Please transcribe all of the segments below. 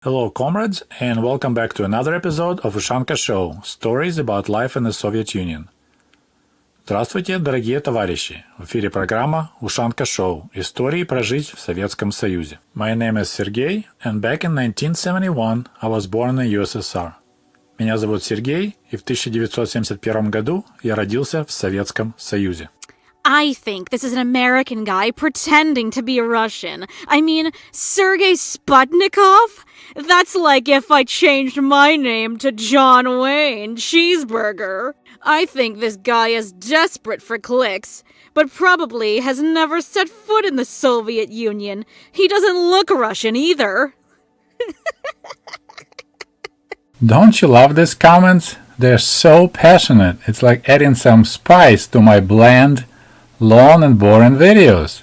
Hello, comrades, and welcome back to another episode of Ushanka Show, stories about life in the Soviet Union. Здравствуйте, дорогие товарищи! В эфире программа Ushanka Show, истории про жизнь в Советском Союзе. My name is Sergey, and back in 1971 I was born in the USSR. Меня зовут Сергей, и в 1971 году я родился в Советском Союзе. I think this is an American guy pretending to be a Russian. I mean, Sergei Sputnikov? That's like if I changed my name to John Wayne Cheeseburger. I think this guy is desperate for clicks, but probably has never set foot in the Soviet Union. He doesn't look Russian either. Don't you love these comments? They're so passionate. It's like adding some spice to my bland, long and boring videos.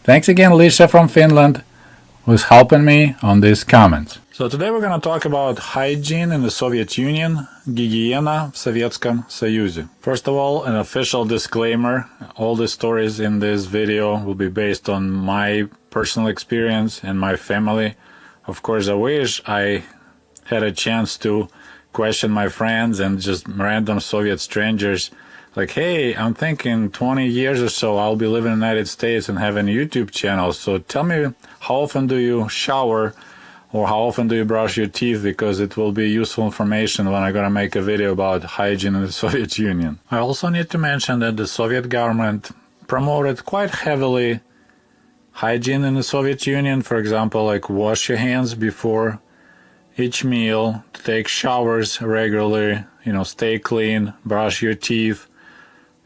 Thanks again, Lisha from Finland, who's helping me on these comments. So today we're going to talk about hygiene in the Soviet Union, гигиена в Советском Союзе. First of all, an official disclaimer. All the stories in this video will be based on my personal experience and my family. Of course, I wish I had a chance to question my friends and just random Soviet strangers like, hey, I'm thinking 20 years or so I'll be living in the United States and have a YouTube channel. So tell me, how often do you shower or how often do you brush your teeth? Because it will be useful information when I'm going to make a video about hygiene in the Soviet Union. I also need to mention that the Soviet government promoted quite heavily hygiene in the Soviet Union. For example, like wash your hands before each meal, take showers regularly, stay clean, brush your teeth,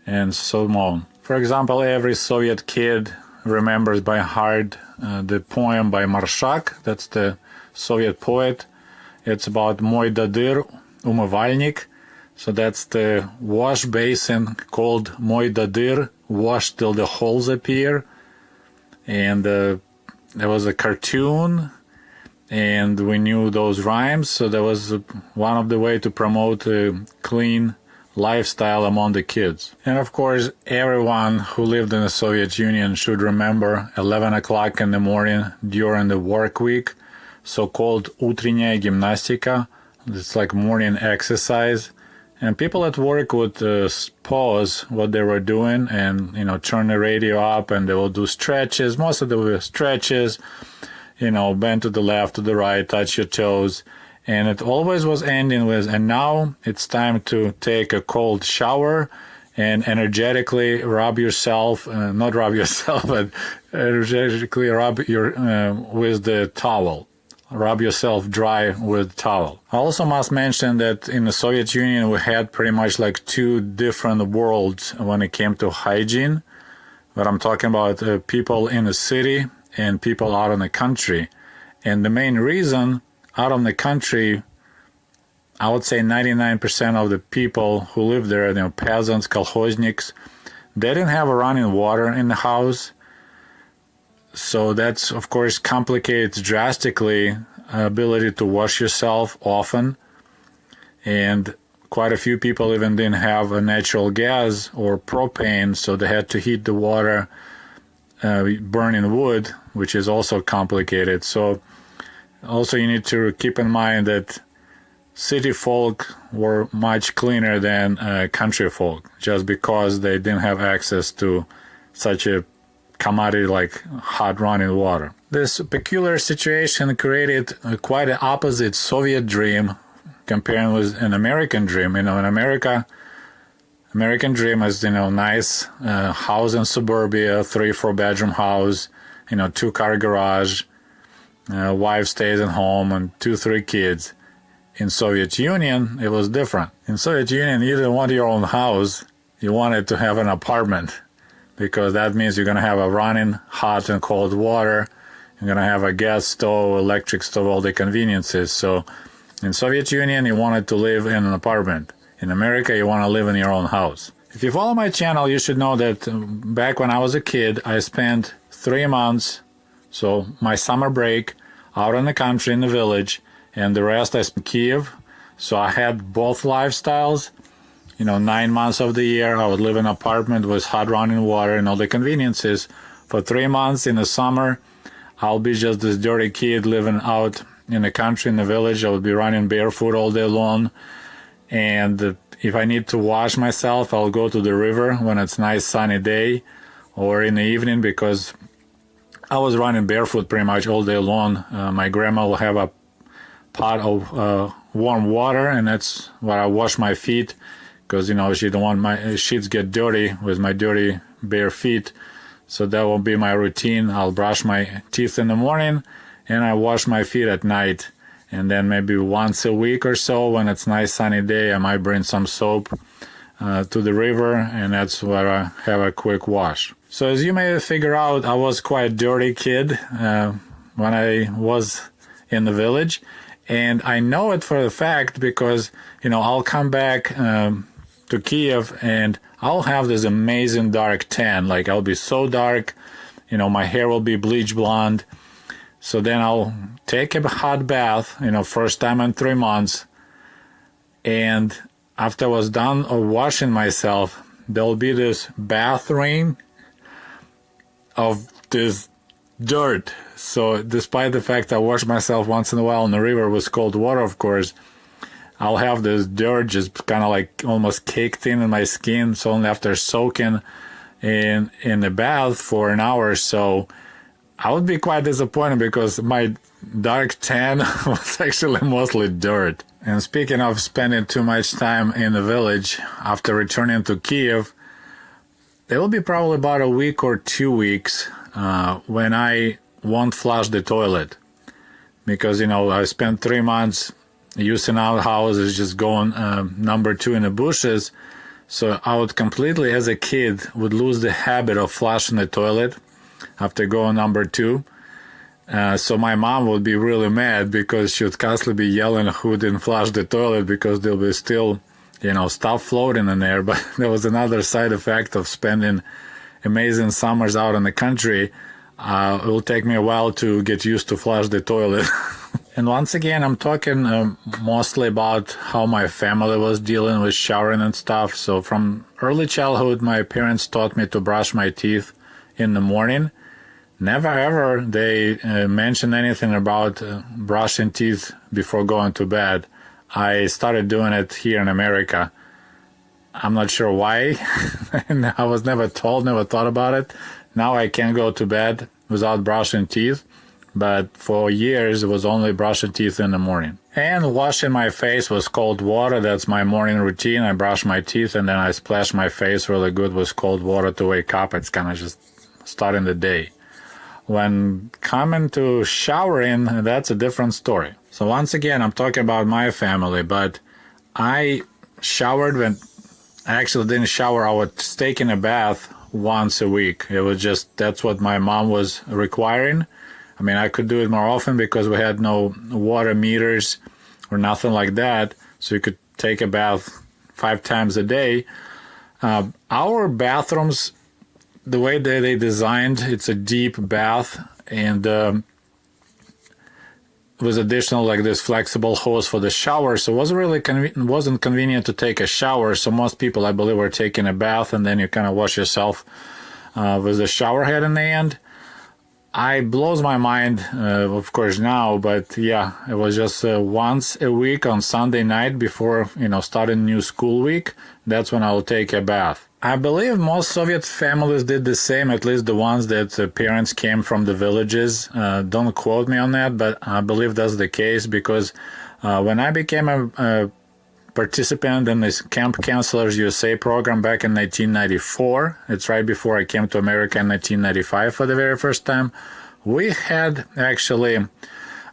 and so on. For example, every Soviet kid remembers by heart the poem by Marshak, that's the Soviet poet. It's about Moy Dadir, umывальник. So that's the wash basin called Moy Dadir, wash till the holes appear. And there was a cartoon, and we knew those rhymes, so that was one of the way to promote a clean lifestyle among the kids. And of course, everyone who lived in the Soviet Union should remember 11 o'clock in the morning during the work week, so-called утренняя гимнастика. It's like morning exercise. And people at work would pause what they were doing and, turn the radio up, and they will do stretches. Most of them were stretches, bend to the left, to the right, touch your toes. And it always was ending with, and now it's time to take a cold shower and energetically rub yourself, not rub yourself, but energetically rub your with the towel. Rub yourself dry with towel. I also must mention that in the Soviet Union we had pretty much like two different worlds when it came to hygiene. But I'm talking about people in the city and people out in the country. And the main reason out of the country, I would say 99% of the people who live there, peasants, kolkhozniks, they didn't have a running water in the house. So that's, of course, complicates drastically ability to wash yourself often. And quite a few people even didn't have a natural gas or propane, so they had to heat the water burning wood, which is also complicated. So also you need to keep in mind that city folk were much cleaner than country folk, just because they didn't have access to such a commodity like hot running water. This peculiar situation created quite an opposite Soviet dream comparing with an American dream. In American dream is, nice house in suburbia, 3-4 bedroom house, 2-car garage, wife stays at home, and 2-3 kids. In Soviet Union, it was different. In Soviet Union, you didn't want your own house, you wanted to have an apartment, because that means you're going to have a running hot and cold water, you're going to have a gas stove, electric stove, all the conveniences. So in Soviet Union, you wanted to live in an apartment. In America, you want to live in your own house. If you follow my channel, you should know that back when I was a kid, I spent 3 months, so my summer break, out in the country, in the village, and the rest I spent in Kiev. So I had both lifestyles. 9 months of the year, I would live in an apartment with hot running water and all the conveniences. For 3 months in the summer, I'll be just this dirty kid living out in the country, in the village, I would be running barefoot all day long. And if I need to wash myself, I'll go to the river when it's nice sunny day or in the evening, because I was running barefoot pretty much all day long. My grandma will have a pot of warm water, and that's where I wash my feet, because she don't want my sheets get dirty with my dirty bare feet. So that will be my routine. I'll brush my teeth in the morning and I wash my feet at night. And then maybe once a week or so, when it's nice sunny day, I might bring some soap to the river, and that's where I have a quick wash. So as you may figure out, I was quite a dirty kid when I was in the village. And I know it for the fact because, I'll come back to Kiev and I'll have this amazing dark tan. Like, I'll be so dark, my hair will be bleach blonde. So then I'll take a hot bath, first time in 3 months. And after I was done of washing myself, there'll be this bath rain of this dirt. So despite the fact I wash myself once in a while in the river with cold water, of course, I'll have this dirt just kind of like almost caked in my skin. So only after soaking in the bath for an hour or so, I would be quite disappointed because my dark tan was actually mostly dirt. And speaking of spending too much time in the village, after returning to Kiev, there will be probably about a week or 2 weeks when I won't flush the toilet. Because, I spent 3 months using outhouses, just going number 2 in the bushes. So I would completely, as a kid, would lose the habit of flushing the toilet after going number 2. So my mom would be really mad because she would constantly be yelling who didn't flush the toilet, because there'll be still, stuff floating in there. But there was another side effect of spending amazing summers out in the country. It will take me a while to get used to flush the toilet. And once again, I'm talking mostly about how my family was dealing with showering and stuff. So from early childhood, my parents taught me to brush my teeth in the morning. Never ever they mentioned anything about brushing teeth before going to bed. I started doing it here in America. I'm not sure why. I was never told, never thought about it. Now I can't go to bed without brushing teeth. But for years, it was only brushing teeth in the morning. And washing my face with cold water, that's my morning routine. I brush my teeth and then I splash my face really good with cold water to wake up. It's kind of just starting the day. When coming to showering, that's a different story. So once again, I'm talking about my family, but I showered when I actually didn't shower. I would take in a bath once a week. It was just, that's what my mom was requiring. I mean, I could do it more often because we had no water meters or nothing like that. So you could take a bath 5 times a day. Our bathrooms, the way they designed, it's a deep bath, and with additional like this flexible hose for the shower. So it wasn't really wasn't convenient to take a shower. So most people, I believe, were taking a bath and then you kind of wash yourself with the shower head in the end. It blows my mind, of course, now, but yeah, it was just once a week on Sunday night before, starting new school week. That's when I'll take a bath. I believe most Soviet families did the same, at least the ones that parents came from the villages. Don't quote me on that, but I believe that's the case because when I became a participant in this Camp Counselors USA program back in 1994. It's right before I came to America in 1995 for the very first time. We had actually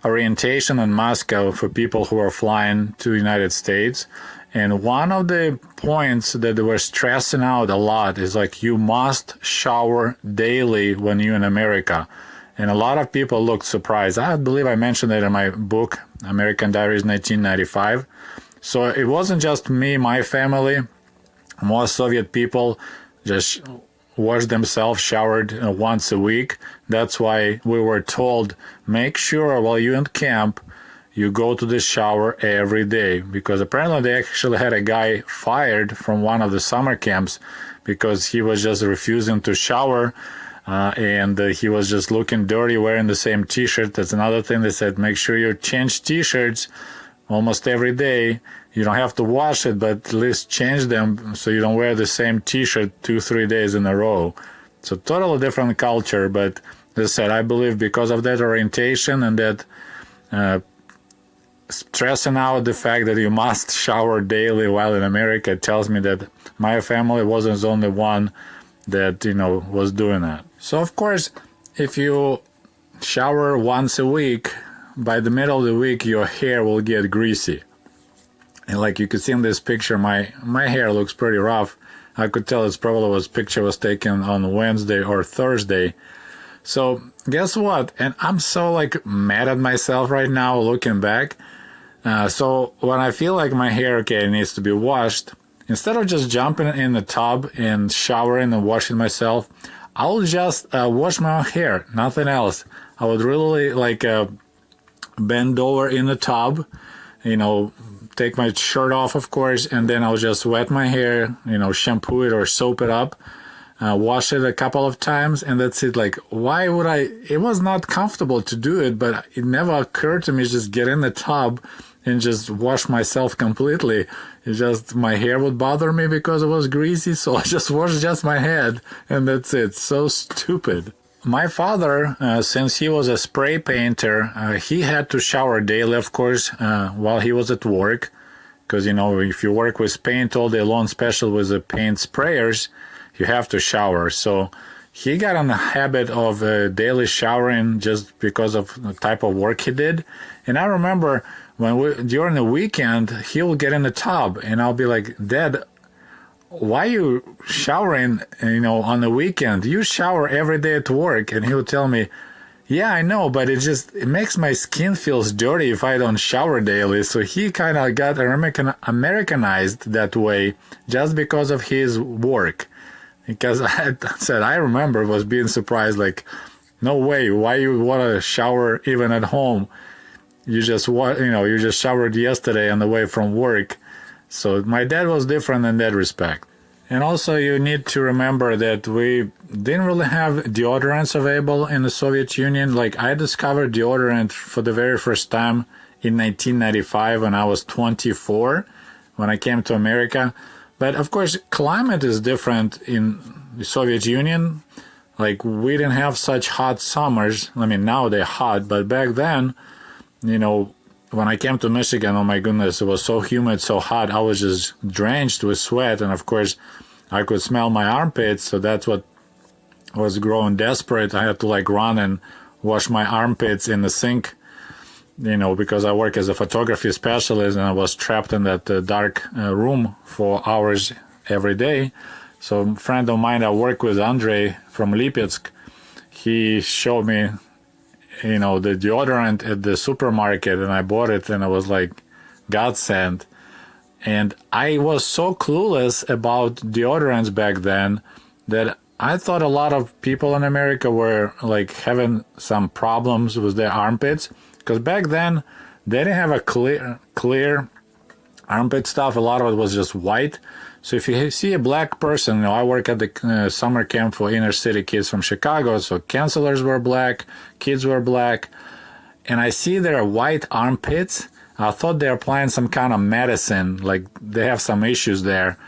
orientation in Moscow for people who are flying to the United States. And one of the points that they were stressing out a lot is like, you must shower daily when you're in America. And a lot of people looked surprised. I believe I mentioned it in my book, American Diaries 1995. So it wasn't just me, my family. Most Soviet people just washed themselves, showered once a week. That's why we were told, make sure while you're in camp, you go to the shower every day. Because apparently they actually had a guy fired from one of the summer camps because he was just refusing to shower. and he was just looking dirty wearing the same t-shirt. That's another thing. They said make sure you change t-shirts almost every day. You don't have to wash it, but at least change them so you don't wear the same t-shirt 2-3 days in a row. So totally different culture, but as I said, I believe because of that orientation and that stressing out the fact that you must shower daily while in America tells me that my family wasn't the only one that, was doing that. So of course, if you shower once a week, by the middle of the week, your hair will get greasy. And like you can see in this picture, my hair looks pretty rough. I could tell picture was taken on Wednesday or Thursday. So guess what? And I'm so mad at myself right now looking back. So when I feel like my hair, needs to be washed, instead of just jumping in the tub and showering and washing myself, I'll just wash my own hair, nothing else. I would really bend over in the tub, take my shirt off, of course, and then I'll just wet my hair, shampoo it or soap it up, wash it a couple of times, and that's it. Why would I? It was not comfortable to do it, but it never occurred to me to just get in the tub and just wash myself completely. It's just my hair would bother me because it was greasy, so I just washed just my head, and that's it. So stupid. My father, since he was a spray painter, he had to shower daily, of course, while he was at work. Because, if you work with paint all day long, especially with the paint sprayers, you have to shower. So he got in the habit of daily showering just because of the type of work he did. And I remember during the weekend, he will get in the tub, and I'll be like, Dad, why are you showering, on the weekend? You shower every day at work. And he would tell me, yeah, I know, but it makes my skin feels dirty if I don't shower daily. So he kind of got Americanized that way just because of his work. Because I remember was being surprised, no way, why you want to shower even at home? You just showered yesterday on the way from work. So my dad was different in that respect. And also you need to remember that we didn't really have deodorants available in the Soviet Union. I discovered deodorant for the very first time in 1995 when I was 24, when I came to America. But of course, climate is different in the Soviet Union. We didn't have such hot summers. Now they're hot, but back then, when I came to Michigan, oh my goodness, it was so humid, so hot. I was just drenched with sweat. And of course, I could smell my armpits. So that's what was growing desperate. I had to run and wash my armpits in the sink, because I work as a photography specialist and I was trapped in that dark room for hours every day. So a friend of mine I work with, Andre from Lipetsk, he showed me the deodorant at the supermarket, and I bought it, and I was godsend. And I was so clueless about deodorants back then that I thought a lot of people in America were having some problems with their armpits, because back then they didn't have a clear armpit stuff. A lot of it was just white. So if you see a black person, I work at the summer camp for inner city kids from Chicago, so counselors were black, kids were black, and I see their white armpits. I thought they're applying some kind of medicine, they have some issues there.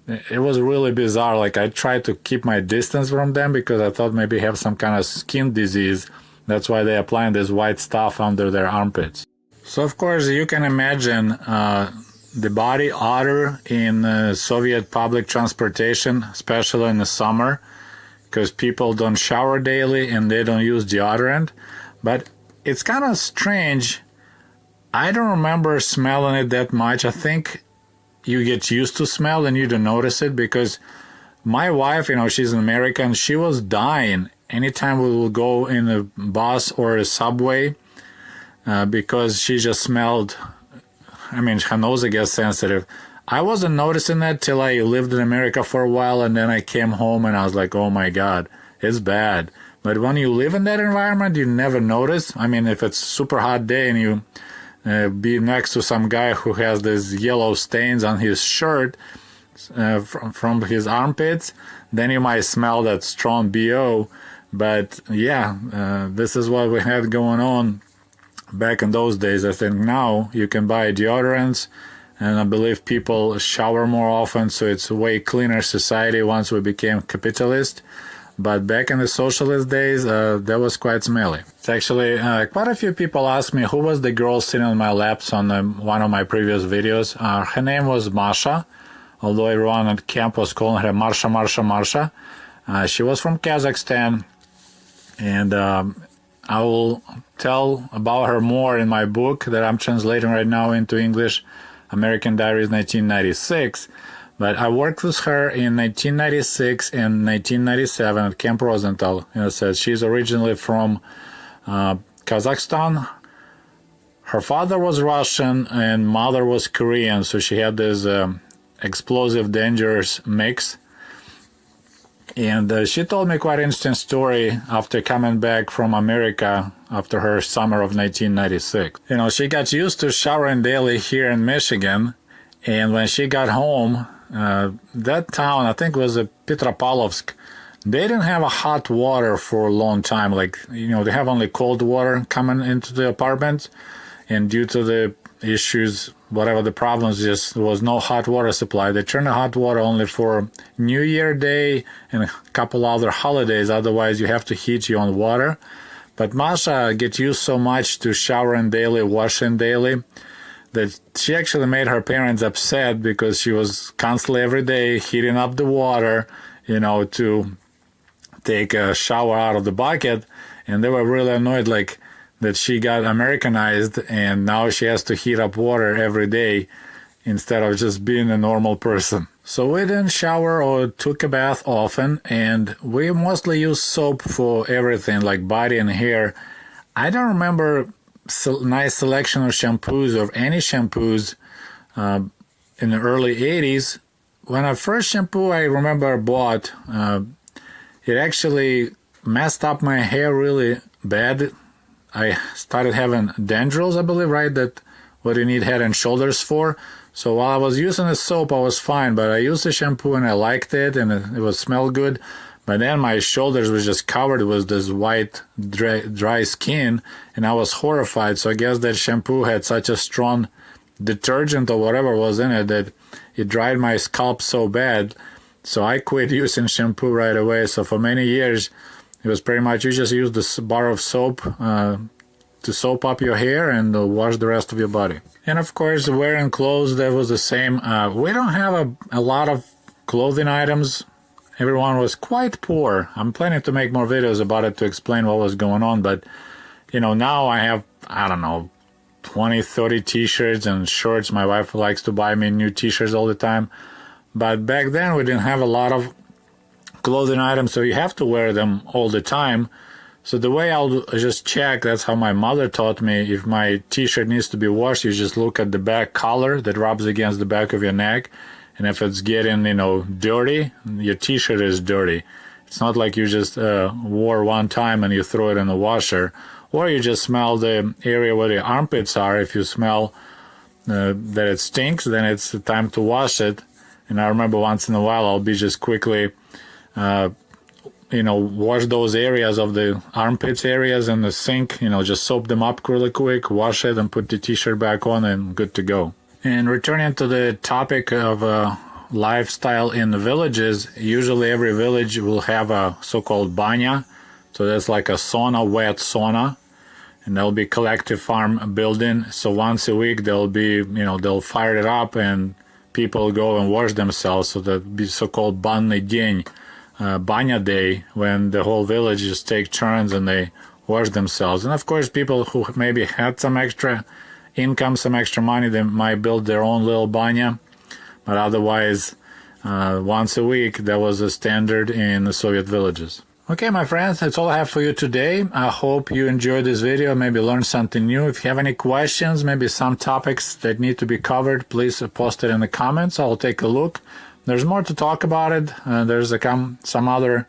It was really bizarre. I tried to keep my distance from them because I thought maybe have some kind of skin disease. That's why they're applying this white stuff under their armpits. So of course you can imagine the body odor in Soviet public transportation, especially in the summer, because people don't shower daily and they don't use deodorant. But it's kind of strange. I don't remember smelling it that much. I think you get used to smell and you don't notice it, because my wife, she's an American, she was dying anytime we will go in a bus or a subway because she just smelled. Her nose gets sensitive. I wasn't noticing that till I lived in America for a while, and then I came home and I was like, oh my God, it's bad. But when you live in that environment, you never notice. If it's super hot day and you be next to some guy who has these yellow stains on his shirt from his armpits, then you might smell that strong BO. But yeah, this is what we had going on back in those days. I think now you can buy deodorants, and I believe people shower more often, so it's a way cleaner society once we became capitalist. But back in the socialist days, that was quite smelly. It's actually quite a few people asked me who was the girl sitting on my laps on one of my previous videos. Her name was Masha, although everyone at camp was calling her Marsha, Marsha, Marsha. She was from Kazakhstan, and I will tell about her more in my book that I'm translating right now into English, American Diaries 1996. But I worked with her in 1996 and 1997 at Camp Rosenthal. Said she's originally from Kazakhstan. Her father was Russian and mother was Korean, so she had this explosive, dangerous mix. And she told me quite an interesting story after coming back from America after her summer of 1996. She got used to showering daily here in Michigan, and when she got home, that town, I think it was Petropavlovsk, they didn't have a hot water for a long time. They have only cold water coming into the apartment, and due to the issues, whatever the problems, just was no hot water supply. They turn the hot water only for New Year Day and a couple other holidays. Otherwise, you have to heat your own water. But Masha get used so much to showering daily, washing daily, that she actually made her parents upset because she was constantly every day heating up the water, to take a shower out of the bucket. And they were really annoyed, that she got Americanized and now she has to heat up water every day instead of just being a normal person. So we didn't shower or took a bath often, and we mostly use soap for everything, like body and hair. I don't remember nice selection of shampoos or any shampoos in the early 80s. When I first shampoo I remember I bought, it actually messed up my hair really bad. I started having dandruffs, I believe, right? That what you need Head and Shoulders for. So while I was using the soap, I was fine, but I used the shampoo and I liked it and it would smell good. But then my shoulders were just covered with this white, dry skin, and I was horrified. So I guess that shampoo had such a strong detergent or whatever was in it that it dried my scalp so bad. So I quit using shampoo right away. So for many years, it was pretty much you just use this bar of soap to soap up your hair and wash the rest of your body. And of course, wearing clothes, that was the same. We don't have a lot of clothing items. Everyone was quite poor. I'm planning to make more videos about it to explain what was going on. But, now I have, 20, 30 t-shirts and shorts. My wife likes to buy me new t-shirts all the time. But back then, we didn't have a lot of clothing items, so you have to wear them all the time. So the way I'll just check, that's how my mother taught me, if my t-shirt needs to be washed, you just look at the back collar that rubs against the back of your neck, and if it's getting, dirty, your t-shirt is dirty. It's not like you just wore one time and you throw it in the washer, or you just smell the area where the armpits are. If you smell that it stinks, then it's time to wash it. And I remember once in a while I'll be just quickly wash those areas of the armpits areas in the sink, just soap them up really quick, wash it, and put the t-shirt back on, and good to go. And returning to the topic of lifestyle in the villages, usually every village will have a so-called banya. So that's like a sauna, wet sauna, and there'll be collective farm building. So once a week they'll be, they'll fire it up and people go and wash themselves. So that'll be so-called banny день, banya day, when the whole village just take turns and they wash themselves. And of course, people who maybe had some extra income, some extra money, they might build their own little banya. But otherwise, once a week, that was a standard in the Soviet villages. Okay, my friends, that's all I have for you today. I hope you enjoyed this video, maybe learned something new. If you have any questions, maybe some topics that need to be covered, please post it in the comments. I'll take a look. There's more to talk about it. There's some other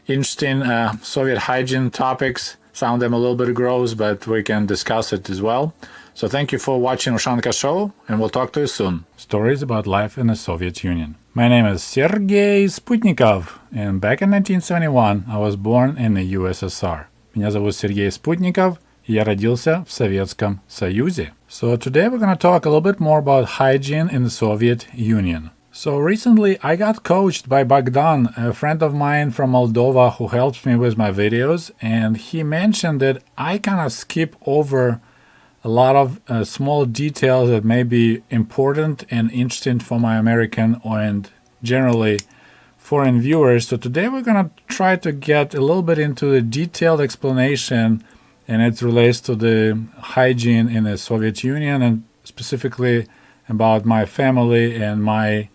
interesting Soviet hygiene topics. Some of them a little bit gross, but we can discuss it as well. So thank you for watching Ushanka Show, and we'll talk to you soon. Stories about life in the Soviet Union. My name is Sergei Sputnikov, and back in 1971 I was born in the USSR. Меня зовут Сергей Спутников, и я родился в Советском Союзе. So today we're going to talk a little bit more about hygiene in the Soviet Union. So recently I got coached by Bogdan, a friend of mine from Moldova who helps me with my videos, and he mentioned that I kind of skip over a lot of small details that may be important and interesting for my American and generally foreign viewers. So today we're going to try to get a little bit into the detailed explanation, and it relates to the hygiene in the Soviet Union and specifically about my family and my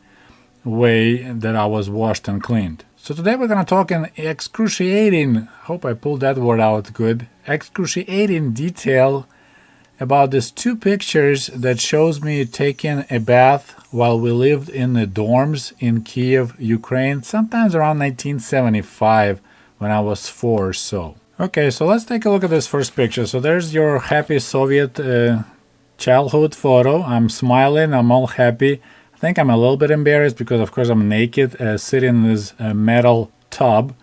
way that I was washed and cleaned. So today we're going to talk in excruciating, hope I pulled that word out good, excruciating detail about these two pictures that shows me taking a bath while we lived in the dorms in Kiev, Ukraine, sometimes around 1975 when I was 4 or so. Okay, so let's take a look at this first picture. So there's your happy Soviet childhood photo. I'm smiling, I'm all happy. I think I'm a little bit embarrassed because of course I'm naked sitting in this metal tub.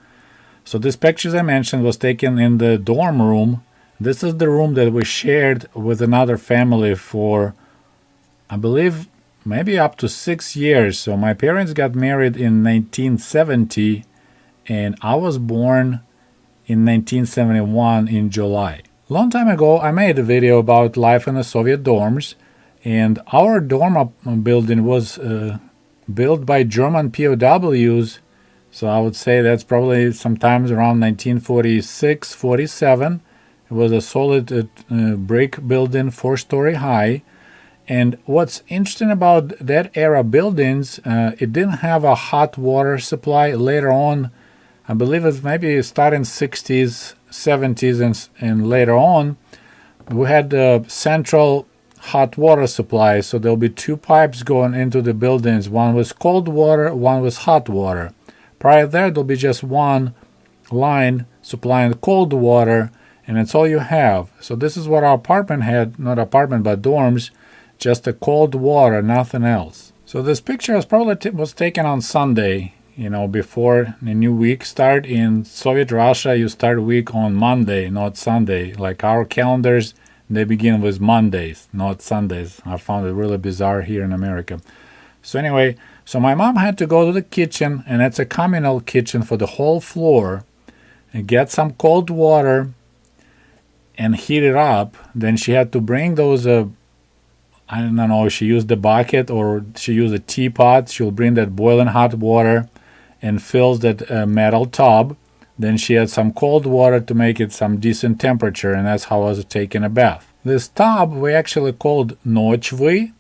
So this picture, as I mentioned, was taken in the dorm room. This is the room that we shared with another family for, I believe, maybe up to 6 years. So my parents got married in 1970 and I was born in 1971 in July. Long time ago I made a video about life in the Soviet dorms, and our dorm building was built by German POWs, so I would say that's probably sometimes around 1946-47. It was a solid brick building, 4-story high. And what's interesting about that era buildings, it didn't have a hot water supply. Later on, I believe it's maybe starting 60s, 70s, and later on, we had a central hot water supply. So there'll be 2 pipes going into the buildings. One was cold water, one was hot water. Prior there, there'll be just one line supplying cold water, and it's all you have. So this is what our apartment had, not apartment, but dorms, just a cold water, nothing else. So this picture was probably was taken on Sunday, before the new week start. In Soviet Russia, you start week on Monday, not Sunday. Like our calendars, they begin with Mondays, not Sundays. I found it really bizarre here in America. So anyway, so my mom had to go to the kitchen, and it's a communal kitchen for the whole floor, and get some cold water and heat it up. Then she had to bring those, I don't know, she used the bucket or she used a teapot. She'll bring that boiling hot water and fills that metal tub. Then she had some cold water to make it some decent temperature, and that's how I was taking a bath. This tub we actually called nochvy.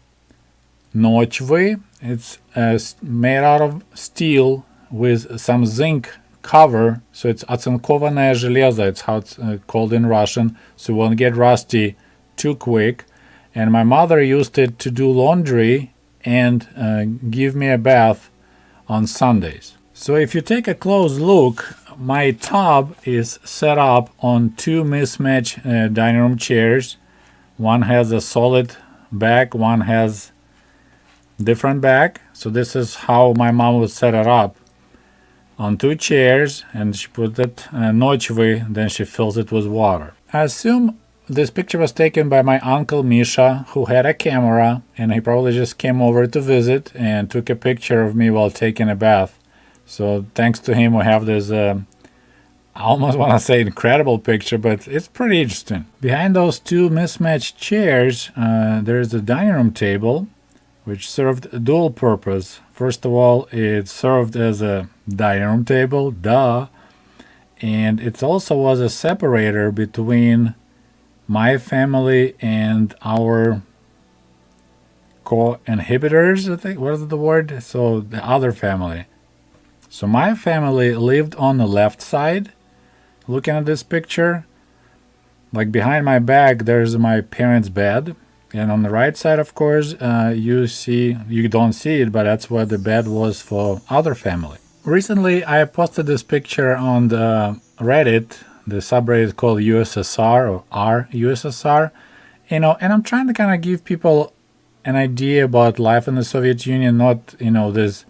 Nochvy. It's made out of steel with some zinc cover, so it's оцинкованное железо. It's how it's called in Russian, so it won't get rusty too quick. And my mother used it to do laundry and give me a bath on Sundays. So if you take a close look, my tub is set up on 2 mismatched dining room chairs. One has a solid back, one has different back. So this is how my mom would set it up, on 2 chairs, and she put that nochvy, then she fills it with water. I assume this picture was taken by my uncle Misha, who had a camera, and he probably just came over to visit and took a picture of me while taking a bath. So thanks to him, we have this, I almost want to say incredible picture, but it's pretty interesting. Behind those 2 mismatched chairs, there's a dining room table, which served a dual purpose. First of all, it served as a dining room table, duh, and it also was a separator between my family and our co-inhibitors, I think. What is the word? So the other family. So my family lived on the left side. Looking at this picture, like behind my back, there's my parents' bed. And on the right side, of course, you don't see it, but that's where the bed was for other family. Recently, I posted this picture on the Reddit, the subreddit called USSR or r/USSR, and I'm trying to kind of give people an idea about life in the Soviet Union, not, this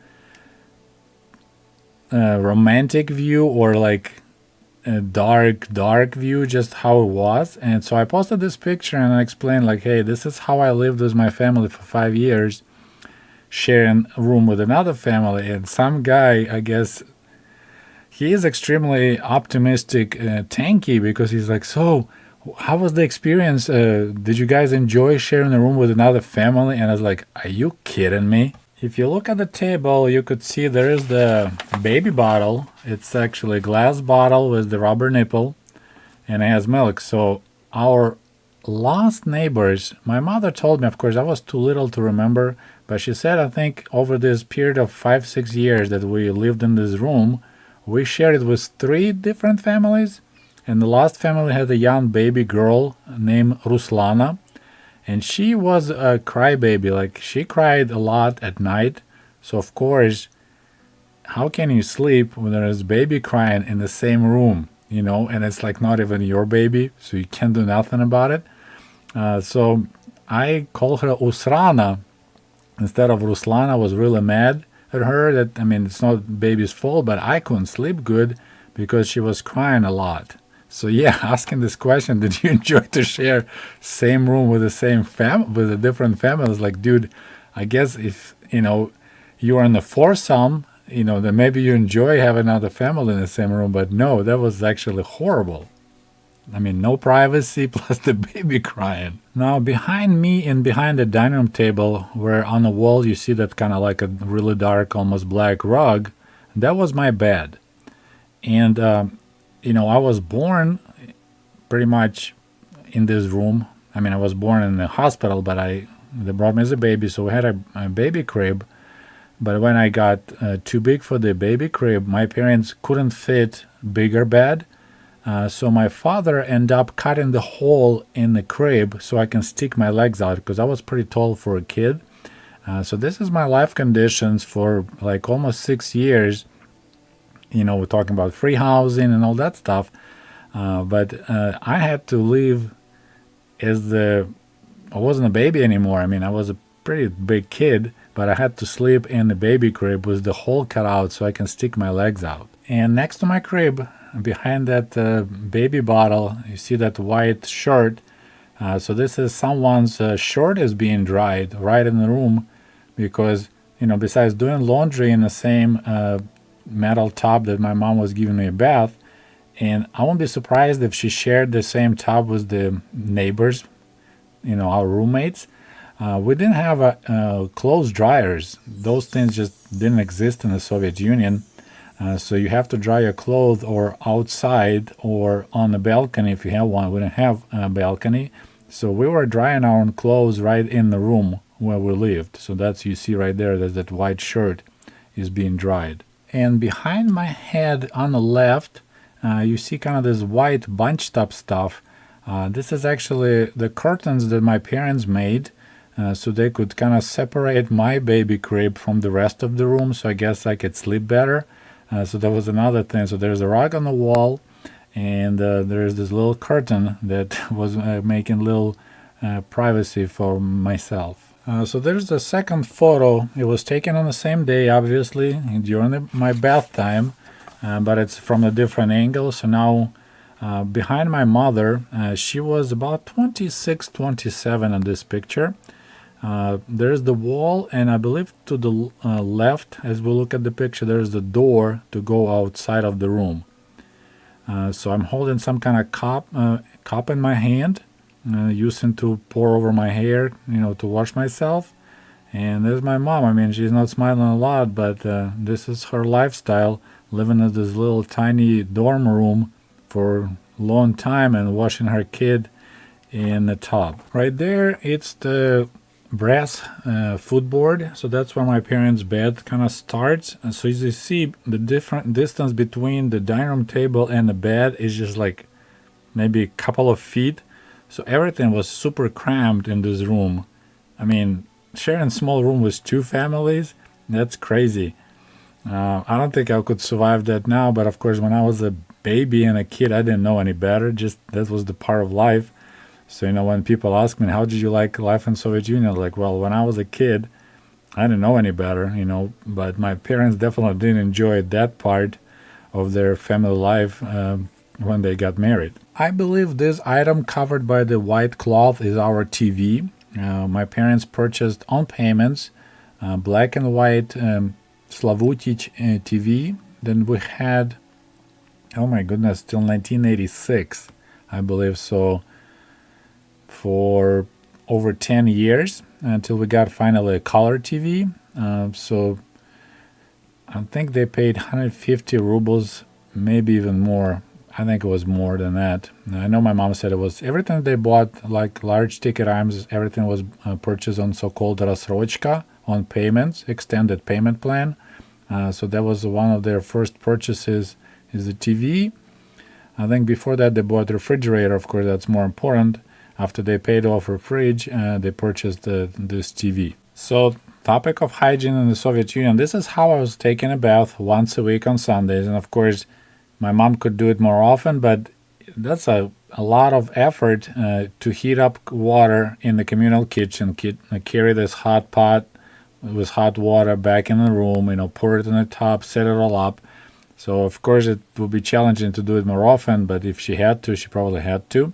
romantic view or like a dark view, just how it was. And so I posted this picture and I explained like, hey, this is how I lived with my family for 5 years, sharing a room with another family. And some guy, I guess, he is extremely optimistic, tanky, because he's like, so how was the experience? Did you guys enjoy sharing a room with another family? And I was like, are you kidding me? If you look at the table, you could see there is the baby bottle. It's actually a glass bottle with the rubber nipple, and it has milk. So our last neighbors, my mother told me, of course, I was too little to remember, but she said, I think over this period of 5-6 years that we lived in this room, we shared it with 3 different families. And the last family had a young baby girl named Ruslana. And she was a crybaby. Like, she cried a lot at night. So, of course, how can you sleep when there is baby crying in the same room, and it's like not even your baby, so you can't do nothing about it. So I call her Usrana instead of Ruslana. I was really mad at her that, it's not baby's fault, but I couldn't sleep good because she was crying a lot. So yeah, asking this question, did you enjoy to share same room with the same with a different families? Like, dude, I guess if, you are in the foursome, then maybe you enjoy having another family in the same room, but no, that was actually horrible. No privacy plus the baby crying. Now, behind me and behind the dining room table, where on the wall you see that kind of like a really dark, almost black rug, that was my bed. And, I was born pretty much in this room. I was born in the hospital, but they brought me as a baby, so we had a baby crib. But when I got too big for the baby crib, my parents couldn't fit bigger bed. So my father ended up cutting the hole in the crib so I can stick my legs out, because I was pretty tall for a kid. So this is my life conditions for like almost 6 years. We're talking about free housing and all that stuff. But I had to live I wasn't a baby anymore. I was a pretty big kid, but I had to sleep in the baby crib with the hole cut out so I can stick my legs out. And next to my crib, behind that baby bottle, you see that white shirt. So this is someone's shirt is being dried right in the room, because, besides doing laundry in the same metal tub that my mom was giving me a bath, and I won't be surprised if she shared the same tub with the neighbors, our roommates. We didn't have clothes dryers. Those things just didn't exist in the Soviet Union. So you have to dry your clothes or outside or on the balcony if you have one. We didn't have a balcony. So we were drying our own clothes right in the room where we lived. So that's, you see right there, that white shirt is being dried. And behind my head on the left, you see kind of this white bunched up stuff. This is actually the curtains that my parents made, so they could kind of separate my baby crib from the rest of the room, so I guess I could sleep better. So that was another thing. So there's a rug on the wall, and there's this little curtain that was making little privacy for myself. So there's the second photo. It was taken on the same day, obviously, during my bath time, but it's from a different angle. So now behind my mother, she was about 26, 27 in this picture. There's the wall, and I believe to the left, as we look at the picture, there's the door to go outside of the room. So I'm holding some kind of cup in my hand, using to pour over my hair, to wash myself. And there's my mom. She's not smiling a lot, but this is her lifestyle, living in this little tiny dorm room for a long time and washing her kid in the tub. Right there, it's the brass footboard. So that's where my parents' bed kind of starts. And so as you see, the different distance between the dining room table and the bed is just like maybe a couple of feet. So everything was super cramped in this room. Sharing a small room with 2 families, that's crazy. I don't think I could survive that now, but of course when I was a baby and a kid, I didn't know any better. Just that was the part of life. So when people ask me, how did you like life in Soviet Union? Like, well, when I was a kid, I didn't know any better, but my parents definitely didn't enjoy that part of their family life when they got married. I believe this item covered by the white cloth is our TV. My parents purchased on payments black and white Slavutic TV. Then we had, oh my goodness, till 1986, I believe so, for over 10 years until we got finally a color TV. So I think they paid 150 rubles, maybe even more. I think it was more than that. I know my mom said it was everything they bought, like large ticket items, everything was purchased on so-called рассрочка, on payments, extended payment plan. So that was one of their first purchases, is the TV. I think before that they bought a refrigerator, of course that's more important. After they paid off a fridge, they purchased this TV. So topic of hygiene in the Soviet Union, this is how I was taking a bath once a week on Sundays. And of course, my mom could do it more often, but that's a lot of effort to heat up water in the communal kitchen, carry this hot pot with hot water back in the room, pour it in the tub, set it all up. So of course it would be challenging to do it more often, but if she had to, she probably had to.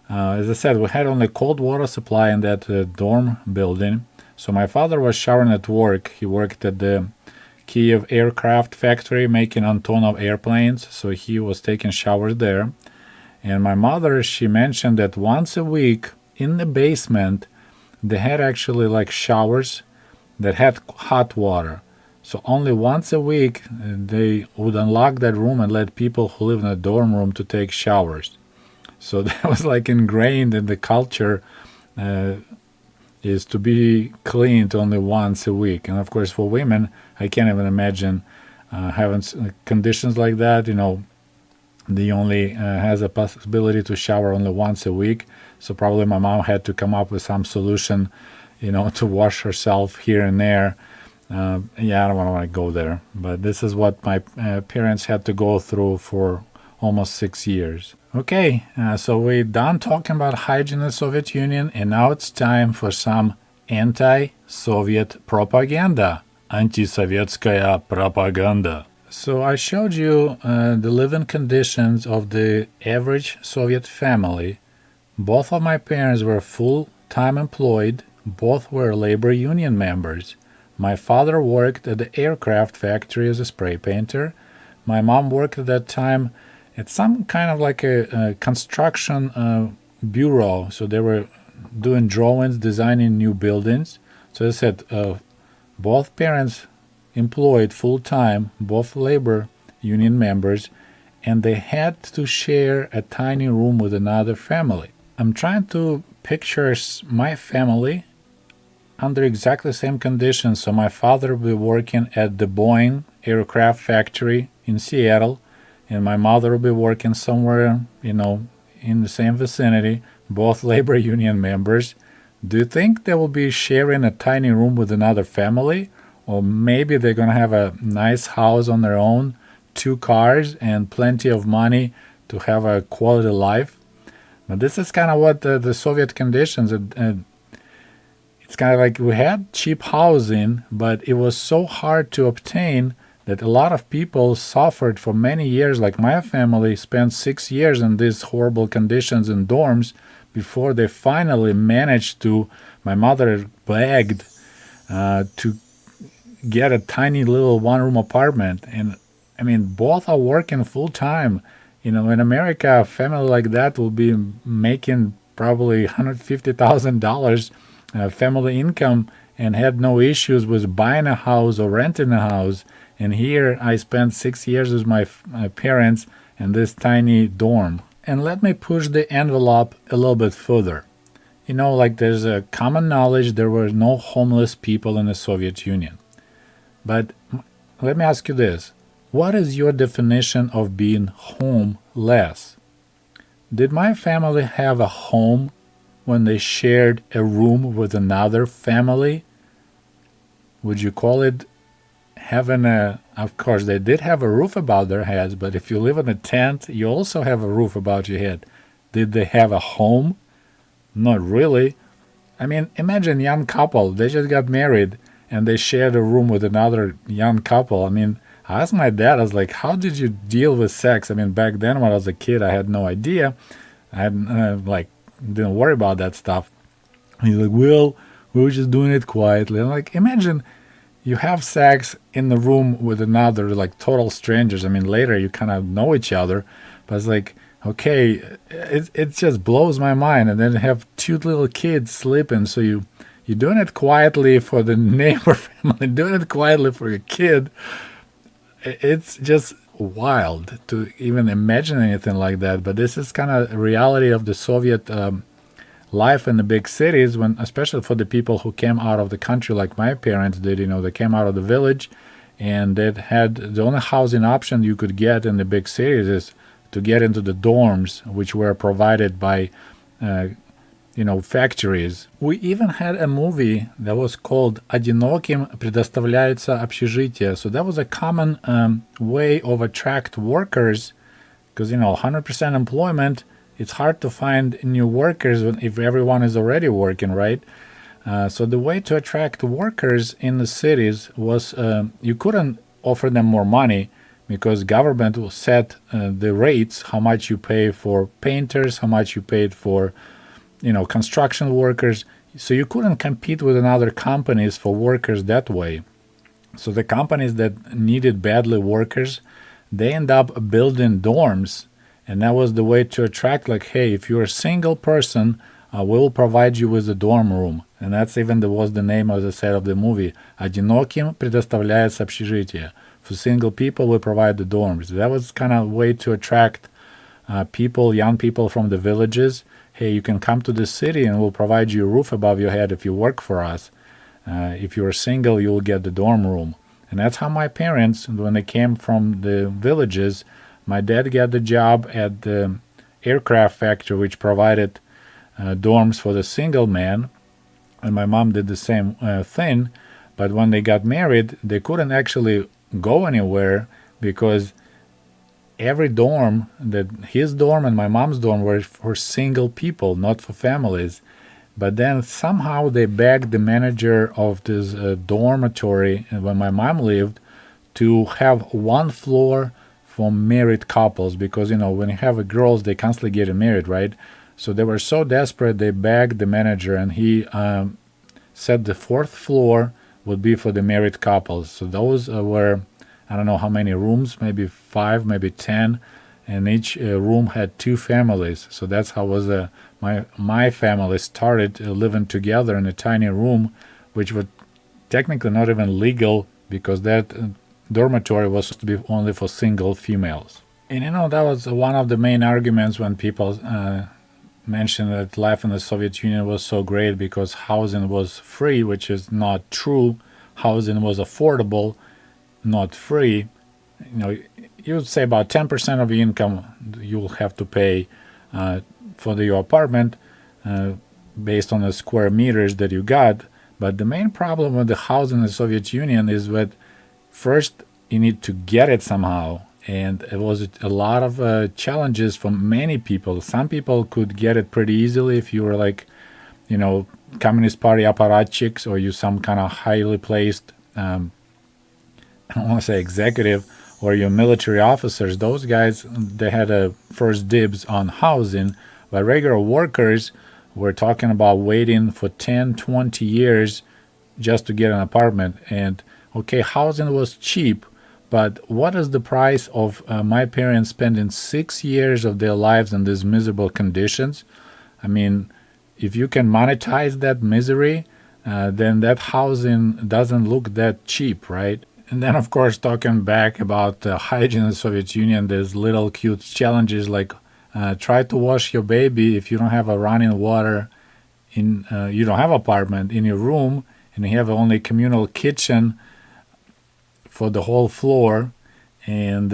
As I said, we had only cold water supply in that dorm building. So my father was showering at work. He worked at the Kiev aircraft factory making Antonov airplanes, so he was taking showers there. And my mother, she mentioned that once a week in the basement, they had actually like showers that had hot water. So only once a week they would unlock that room and let people who live in a dorm room to take showers. So that was like ingrained in the culture, is to be cleaned only once a week. And of course for women, I can't even imagine having conditions like that. The only has a possibility to shower only once a week. So probably my mom had to come up with some solution, to wash herself here and there. I don't want to go there. But this is what my parents had to go through for almost 6 years. Okay, so we're done talking about hygiene in the Soviet Union, and now it's time for some anti-Soviet propaganda. Антисоветская пропаганда. So I showed you the living conditions of the average Soviet family. Both of my parents were full-time employed. Both were labor union members. My father worked at the aircraft factory as a spray painter. My mom worked at that time at some kind of like a construction bureau. So they were doing drawings, designing new buildings. So as I said, both parents employed full-time, both labor union members, and they had to share a tiny room with another family. I'm trying to picture my family under exactly the same conditions. So my father will be working at the Boeing aircraft factory in Seattle, and my mother will be working somewhere, in the same vicinity, both labor union members. Do you think they will be sharing a tiny room with another family? Or maybe they're going to have a nice house on their own, 2 cars, and plenty of money to have a quality life? But this is kind of what the Soviet conditions, it's kind of like we had cheap housing, but it was so hard to obtain that a lot of people suffered for many years. Like my family spent 6 years in these horrible conditions in dorms before they finally managed to, my mother begged to get a tiny little one-room apartment. And I mean, both are working full-time. In America, a family like that will be making probably $150,000 family income and had no issues with buying a house or renting a house. And here I spent 6 years with my parents in this tiny dorm. And let me push the envelope a little bit further. Like there's a common knowledge there were no homeless people in the Soviet Union. But let me ask you this. What is your definition of being homeless? Did my family have a home when they shared a room with another family? Would you call it having of course they did have a roof above their heads, but if you live in a tent, you also have a roof above your head. Did they have a home? Not really. I mean, imagine a young couple, they just got married, and they shared a room with another young couple. I mean, I asked my dad, I was like, how did you deal with sex? I mean, back then when I was a kid, I had no idea. I hadn't, didn't worry about that stuff. He's like, well, we were just doing it quietly. I'm like, imagine you have sex in the room with another, like total strangers. I mean, later you kind of know each other, but it's like, okay, it just blows my mind. And then you have two little kids sleeping, so you're doing it quietly for the neighbor family, doing it quietly for your kid. It's just wild to even imagine anything like that. But this is kind of reality of the Soviet life in the big cities, when especially for the people who came out of the country like my parents did. They came out of the village, and they had the only housing option you could get in the big cities is to get into the dorms, which were provided by factories. We even had a movie that was called «Одиноким предоставляется общежитие». So that was a common way of attract workers, because 100% employment, it's hard to find new workers if everyone is already working, right? So the way to attract workers in the cities was you couldn't offer them more money, because government will set the rates, how much you pay for painters, how much you paid for construction workers. So you couldn't compete with other companies for workers that way. So the companies that needed badly workers, they end up building dorms. And that was the way to attract, like, hey, if you're a single person, we'll provide you with a dorm room. And that's even was the name, as I said, of the movie. «Одиноким предоставляется общежитие». For single people, we provide the dorms. That was kind of a way to attract people, young people from the villages. Hey, you can come to the city and we'll provide you a roof above your head if you work for us. If you're single, you'll get the dorm room. And that's how my parents, when they came from the villages, my dad got the job at the aircraft factory, which provided dorms for the single man. And my mom did the same thing. But when they got married, they couldn't actually go anywhere, because every dorm, his dorm and my mom's dorm, were for single people, not for families. But then somehow they begged the manager of this dormitory, when my mom lived, to have one floor for married couples, because when you have girls, they constantly get married, right? So they were so desperate, they begged the manager, and he said the fourth floor would be for the married couples. So those were, I don't know how many rooms, maybe 5, maybe 10, and each room had 2 families. So that's how was my family started living together in a tiny room, which was technically not even legal, because that dormitory was supposed to be only for single females. And that was one of the main arguments when people mentioned that life in the Soviet Union was so great because housing was free, which is not true. Housing was affordable, not free. You would say about 10% of your income you'll have to pay for your apartment based on the square meters that you got. But the main problem with the housing in the Soviet Union is that first you need to get it somehow. And it was a lot of challenges for many people. Some people could get it pretty easily if you were like, Communist Party apparatchiks, or you some kind of highly placed, I don't want to say executive, or your military officers. Those guys, they had a first dibs on housing. But regular workers were talking about waiting for 10, 20 years just to get an apartment. And okay, housing was cheap. But what is the price of my parents spending 6 years of their lives in these miserable conditions? I mean, if you can monetize that misery, then that housing doesn't look that cheap, right? And then, of course, talking back about hygiene in the Soviet Union, there's little cute challenges like try to wash your baby if you don't have a running water you don't have apartment in your room, and you have only communal kitchen for the whole floor, and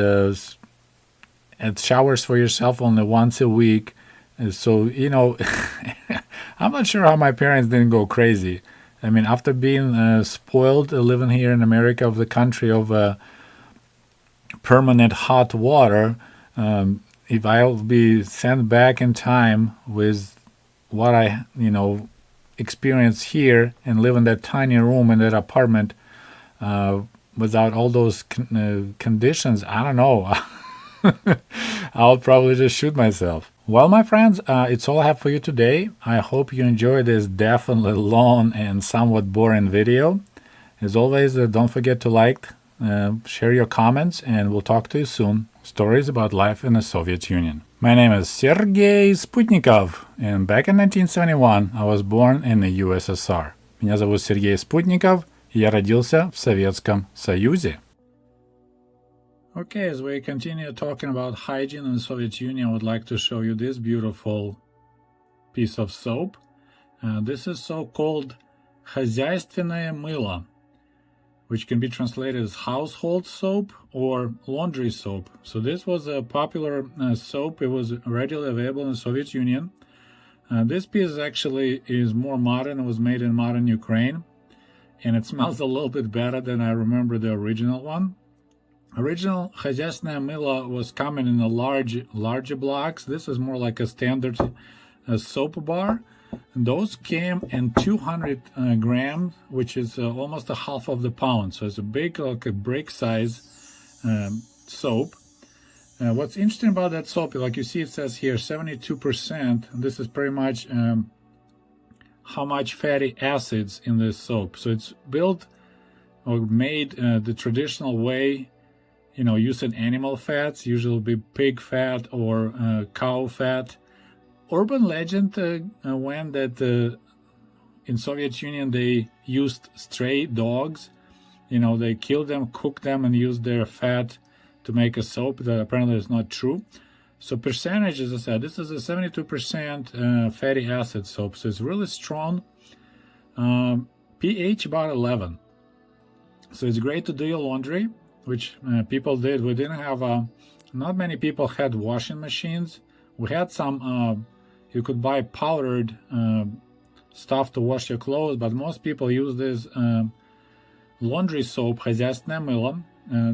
showers for yourself only once a week. And so, I'm not sure how my parents didn't go crazy. I mean, after being spoiled living here in America, of the country of permanent hot water, if I'll be sent back in time with what I, experience here and live in that tiny room in that apartment without all those conditions, I don't know. I'll probably just shoot myself. Well, my friends, it's all I have for you today. I hope you enjoyed this definitely long and somewhat boring video. As always, don't forget to like, share your comments, and we'll talk to you soon. Stories about life in the Soviet Union. My name is Sergei Sputnikov, and back in 1971 I was born in the USSR. Меня зовут Сергей Спутников, и я родился в Советском Союзе. Okay, as we continue talking about hygiene in the Soviet Union, I would like to show you this beautiful piece of soap. This is so-called хозяйственное мыло, which can be translated as household soap or laundry soap. So this was a popular soap. It was readily available in the Soviet Union. This piece actually is more modern. It was made in modern Ukraine, and it smells a little bit better than I remember the original one. Original хозяйственное мыло was common in the larger blocks. This is more like a standard soap bar. And those came in 200 grams, which is almost a half of the pound. So it's a big, like a brick size soap. What's interesting about that soap, like you see it says here 72%. This is pretty much how much fatty acids in this soap. So it's built or made the traditional way, you know, using animal fats, usually be pig fat or cow fat. Urban legend went that in Soviet Union they used stray dogs. You know, they killed them, cooked them, and used their fat to make a soap. That apparently is not true. So percentage, as I said, this is a 72% fatty acid soap. So it's really strong. pH about 11. So it's great to do your laundry, which people did. We didn't have, not many people had washing machines. We had some, you could buy powdered stuff to wash your clothes, but most people use this laundry soap, хозяйственное мыло.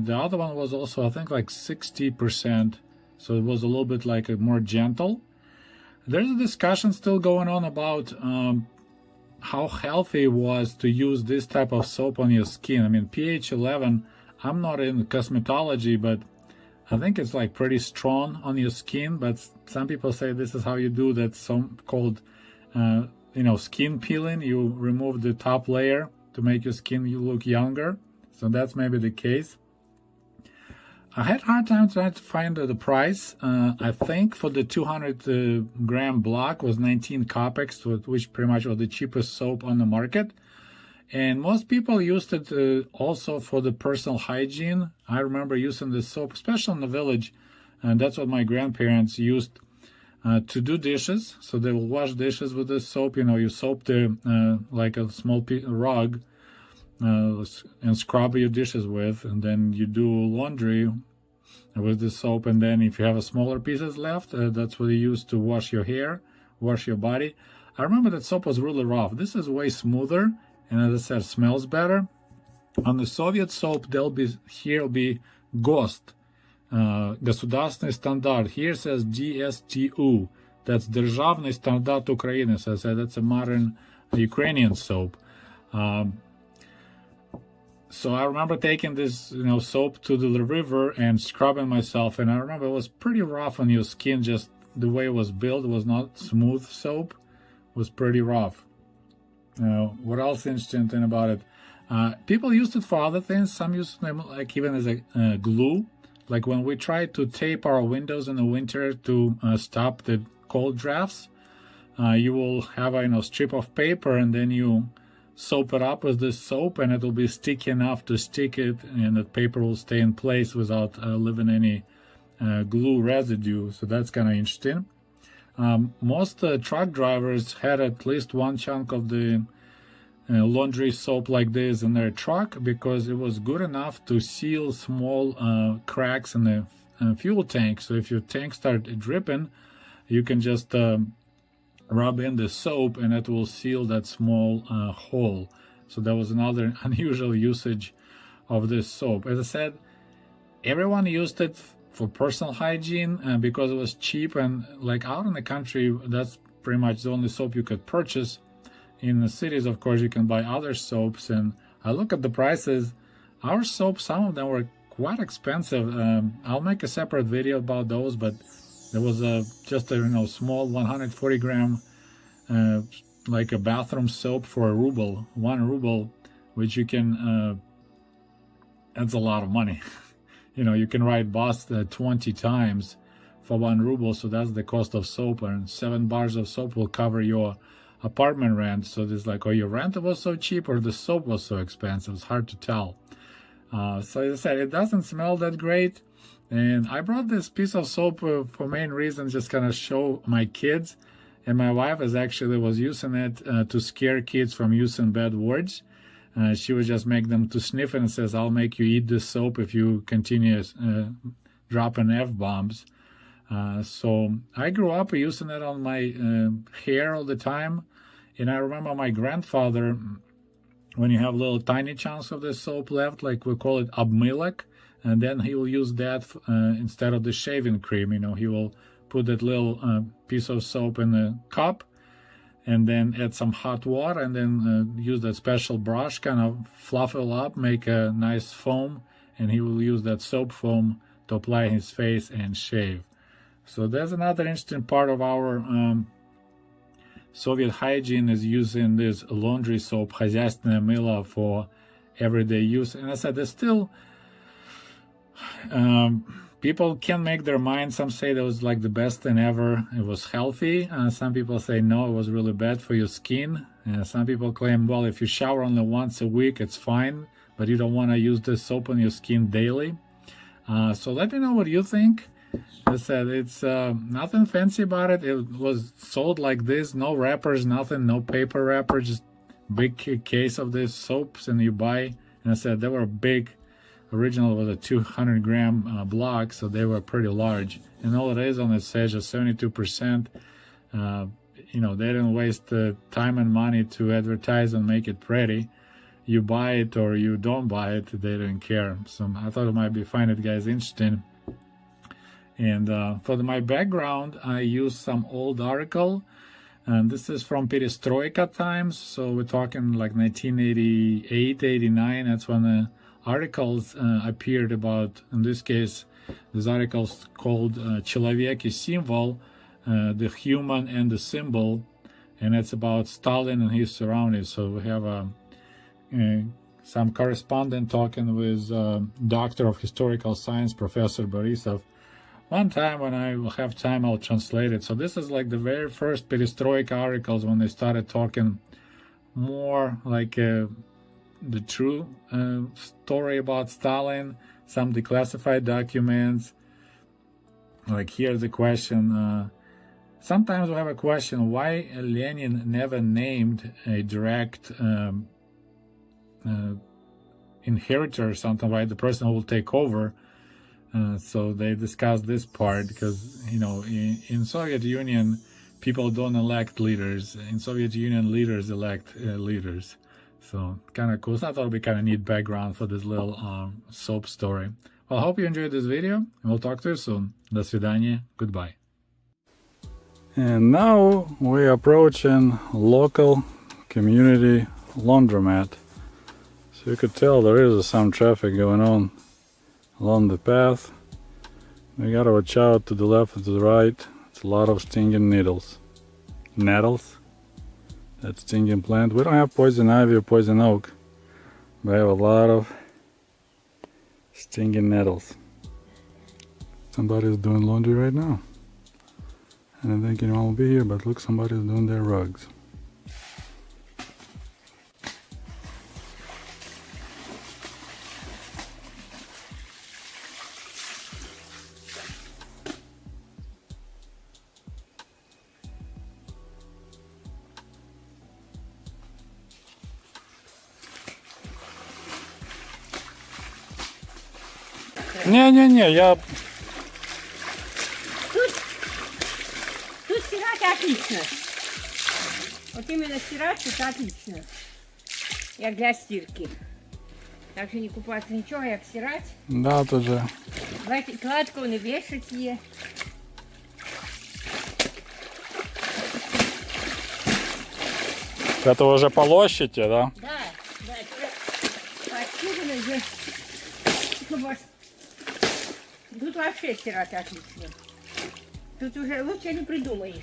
The other one was also, I think, like 60%. So it was a little bit like a more gentle. There's a discussion still going on about how healthy it was to use this type of soap on your skin. I mean, pH 11, I'm not in cosmetology, but I think it's like pretty strong on your skin. But some people say this is how you do that called, skin peeling. You remove the top layer to make your skin look younger. So that's maybe the case. I had a hard time trying to find the price. I think for the 200 gram block was 19 kopecks, which pretty much was the cheapest soap on the market. And most people used it also for the personal hygiene. I remember using this soap, especially in the village, and that's what my grandparents used to do dishes. So they will wash dishes with this soap. You know, you soap the like a small rug and scrub your dishes with, and then you do laundry with the soap. And then if you have a smaller pieces left, that's what you use to wash your hair, wash your body. I remember that soap was really rough. This is way smoother. And as I said, smells better. On the Soviet soap, there'll be ГОСТ, государственный стандарт. Here says GSTU. That's Державный стандарт Украины. So I said that's a modern Ukrainian soap. So I remember taking this, soap to the river and scrubbing myself. And I remember it was pretty rough on your skin. Just the way it was built, it was not smooth soap. It was pretty rough. What else interesting about it? People used it for other things. Some used them like even as a glue. Like when we try to tape our windows in the winter to stop the cold drafts, you will have a strip of paper, and then you soap it up with this soap, and it will be sticky enough to stick it, and the paper will stay in place without leaving any glue residue. So that's kind of interesting. Most truck drivers had at least one chunk of the laundry soap like this in their truck, because it was good enough to seal small cracks in the fuel tank. So if your tank starts dripping, you can just rub in the soap and it will seal that small hole. So that was another unusual usage of this soap. As I said, everyone used it for personal hygiene because it was cheap, and like out in the country, that's pretty much the only soap you could purchase. In the cities, of course, you can buy other soaps, and I look at the prices. Our soaps, some of them were quite expensive. I'll make a separate video about those, but there was just a small 140 gram like a bathroom soap for a ruble, 1 ruble, which you can that's a lot of money. You can ride bus 20 times for 1 ruble, so that's the cost of soap, and 7 bars of soap will cover your apartment rent. So it's like, oh, your rent was so cheap or the soap was so expensive. It's hard to tell. So as I said, it doesn't smell that great, and I brought this piece of soap for main reason, just kind of show my kids, and my wife was using it to scare kids from using bad words. She would just make them to sniff it and says, I'll make you eat this soap if you continue dropping F-bombs. So I grew up using it on my hair all the time. And I remember my grandfather, when you have little tiny chunks of the soap left, like we call it obmylek, and then he will use that instead of the shaving cream. He will put that little piece of soap in a cup and then add some hot water and then use that special brush, kind of fluff it up, make a nice foam, and he will use that soap foam to apply his face and shave. So there's another interesting part of our Soviet hygiene is using this laundry soap, хозяйственное мыло, for everyday use. And I said, there's still people can make their mind. Some say that was like the best thing ever. It was healthy. Some people say no, it was really bad for your skin. Some people claim, well, if you shower only once a week, it's fine, but you don't want to use this soap on your skin daily. So let me know what you think. As I said, it's nothing fancy about it. It was sold like this, no wrappers, nothing, no paper wrapper, just big case of these soaps, and you buy. And I said they were big. Original was a 200 gram block, so they were pretty large. And all it is on it says is 72%. They didn't waste the time and money to advertise and make it pretty. You buy it or you don't buy it, they didn't care. So I thought it might be find it guys interesting. And for my background, I used some old article, and this is from Perestroika times. So we're talking like 1988, 89. That's when the articles appeared about, in this case, this article's called Человек и символ, the human and the symbol, and it's about Stalin and his surroundings. So we have some correspondent talking with Doctor of Historical Science, Professor Borisov. One time when I will have time, I'll translate it. So this is like the very first Perestroika articles when they started talking more like the true story about Stalin, some declassified documents. Like here's the question. Sometimes we have a question, why Lenin never named a direct inheritor or something, right? The person who will take over. So they discussed this part because, in Soviet Union, people don't elect leaders. In Soviet Union, leaders elect leaders. So kind of cool. So I thought it would be kind of neat background for this little soap story. Well, I hope you enjoyed this video, and we'll talk to you soon. До свидания. Goodbye. And now we're approaching local community laundromat. So you could tell there is some traffic going on along the path. We gotta watch out to the left and to the right. It's a lot of stinging needles. Nettles? That stinging plant. We don't have poison ivy or poison oak, but I have a lot of stinging nettles. Somebody's doing laundry right now. I didn't think anyone will be here, but look, somebody's doing their rugs. Не-не-не, я... Тут стирать отлично. Вот именно стирать это отлично. Як для стирки. Так що не купувати нічого, як стирати. Да, тут же. Кладку не вішать є. Это уже полощите, да? Да, да, поотстирано же. Тут вообще стирать отлично. Тут уже лучше не придумаешь.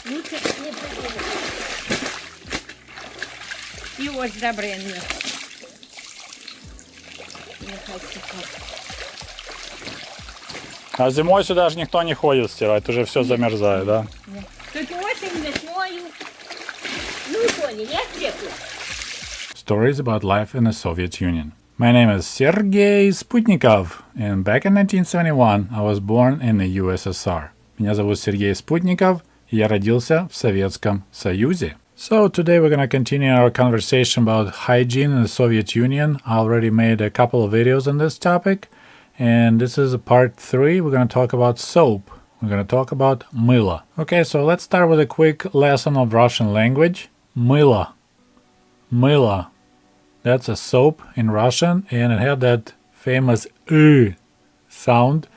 Лучше не придумаешь. И ось добренне. А зимой сюда же никто не ходит стирать, уже все замерзает, да? Тут осень, весною. Ну и поняли, я теплю. Stories about life in the Soviet Union. My name is Sergei Sputnikov, and back in 1971 I was born in the USSR. Меня зовут Сергей Спутников, и я родился в Советском Союзе. So today we're going to continue our conversation about hygiene in the Soviet Union. I already made a couple of videos on this topic, and this is part 3. We're going to talk about soap. We're going to talk about мыло. Okay, so let's start with a quick lesson of Russian language. Мыло. Мыло. That's a soap in Russian, and it had that famous sound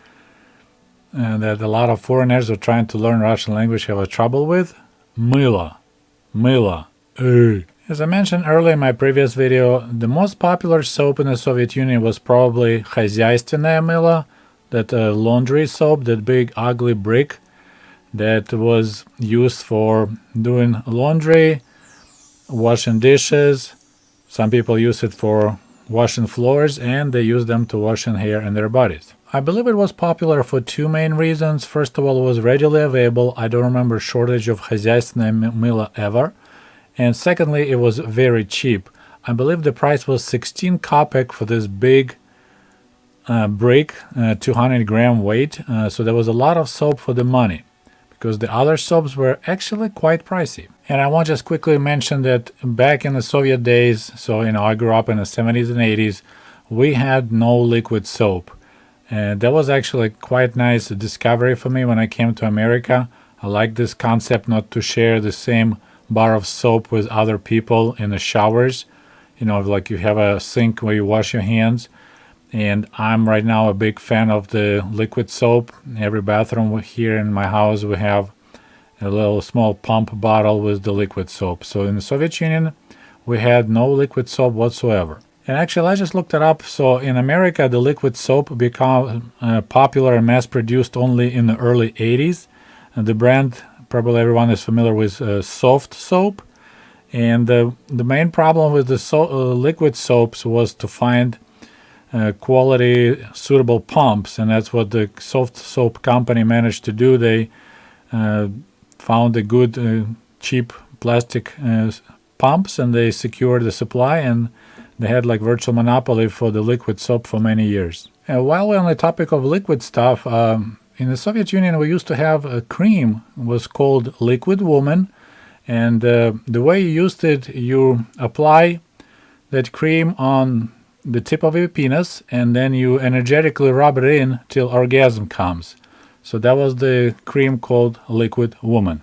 that a lot of foreigners who are trying to learn Russian language have a trouble with. Мыло. Мыло. As I mentioned earlier in my previous video, the most popular soap in the Soviet Union was probably хозяйственное мыло, that laundry soap, that big ugly brick that was used for doing laundry, washing dishes. Some people use it for washing floors, and they use them to washing hair and their bodies. I believe it was popular for two main reasons. First of all, it was readily available. I don't remember a shortage of хозяйственное мыло ever. And secondly, it was very cheap. I believe the price was 16 kopek for this big brick, 200 gram weight. So there was a lot of soap for the money, because the other soaps were actually quite pricey. And I want to just quickly mention that back in the Soviet days, so I grew up in the 70s and 80s, we had no liquid soap. And that was actually quite nice discovery for me when I came to America. I like this concept not to share the same bar of soap with other people in the showers. Like you have a sink where you wash your hands. And I'm right now a big fan of the liquid soap. Every bathroom here in my house, we have a little small pump bottle with the liquid soap. So in the Soviet Union, we had no liquid soap whatsoever. And actually, I just looked it up. So in America, the liquid soap became popular and mass-produced only in the early 80s. And the brand, probably everyone is familiar with soft soap. And the main problem with the liquid soaps was to find quality, suitable pumps. And that's what the soft soap company managed to do. They found a good, cheap plastic pumps, and they secured the supply, and they had like virtual monopoly for the liquid soap for many years. While we're on the topic of liquid stuff, in the Soviet Union we used to have a cream. It was called Liquid Woman, and the way you used it, you apply that cream on the tip of your penis, and then you energetically rub it in till orgasm comes. So that was the cream called Liquid Woman.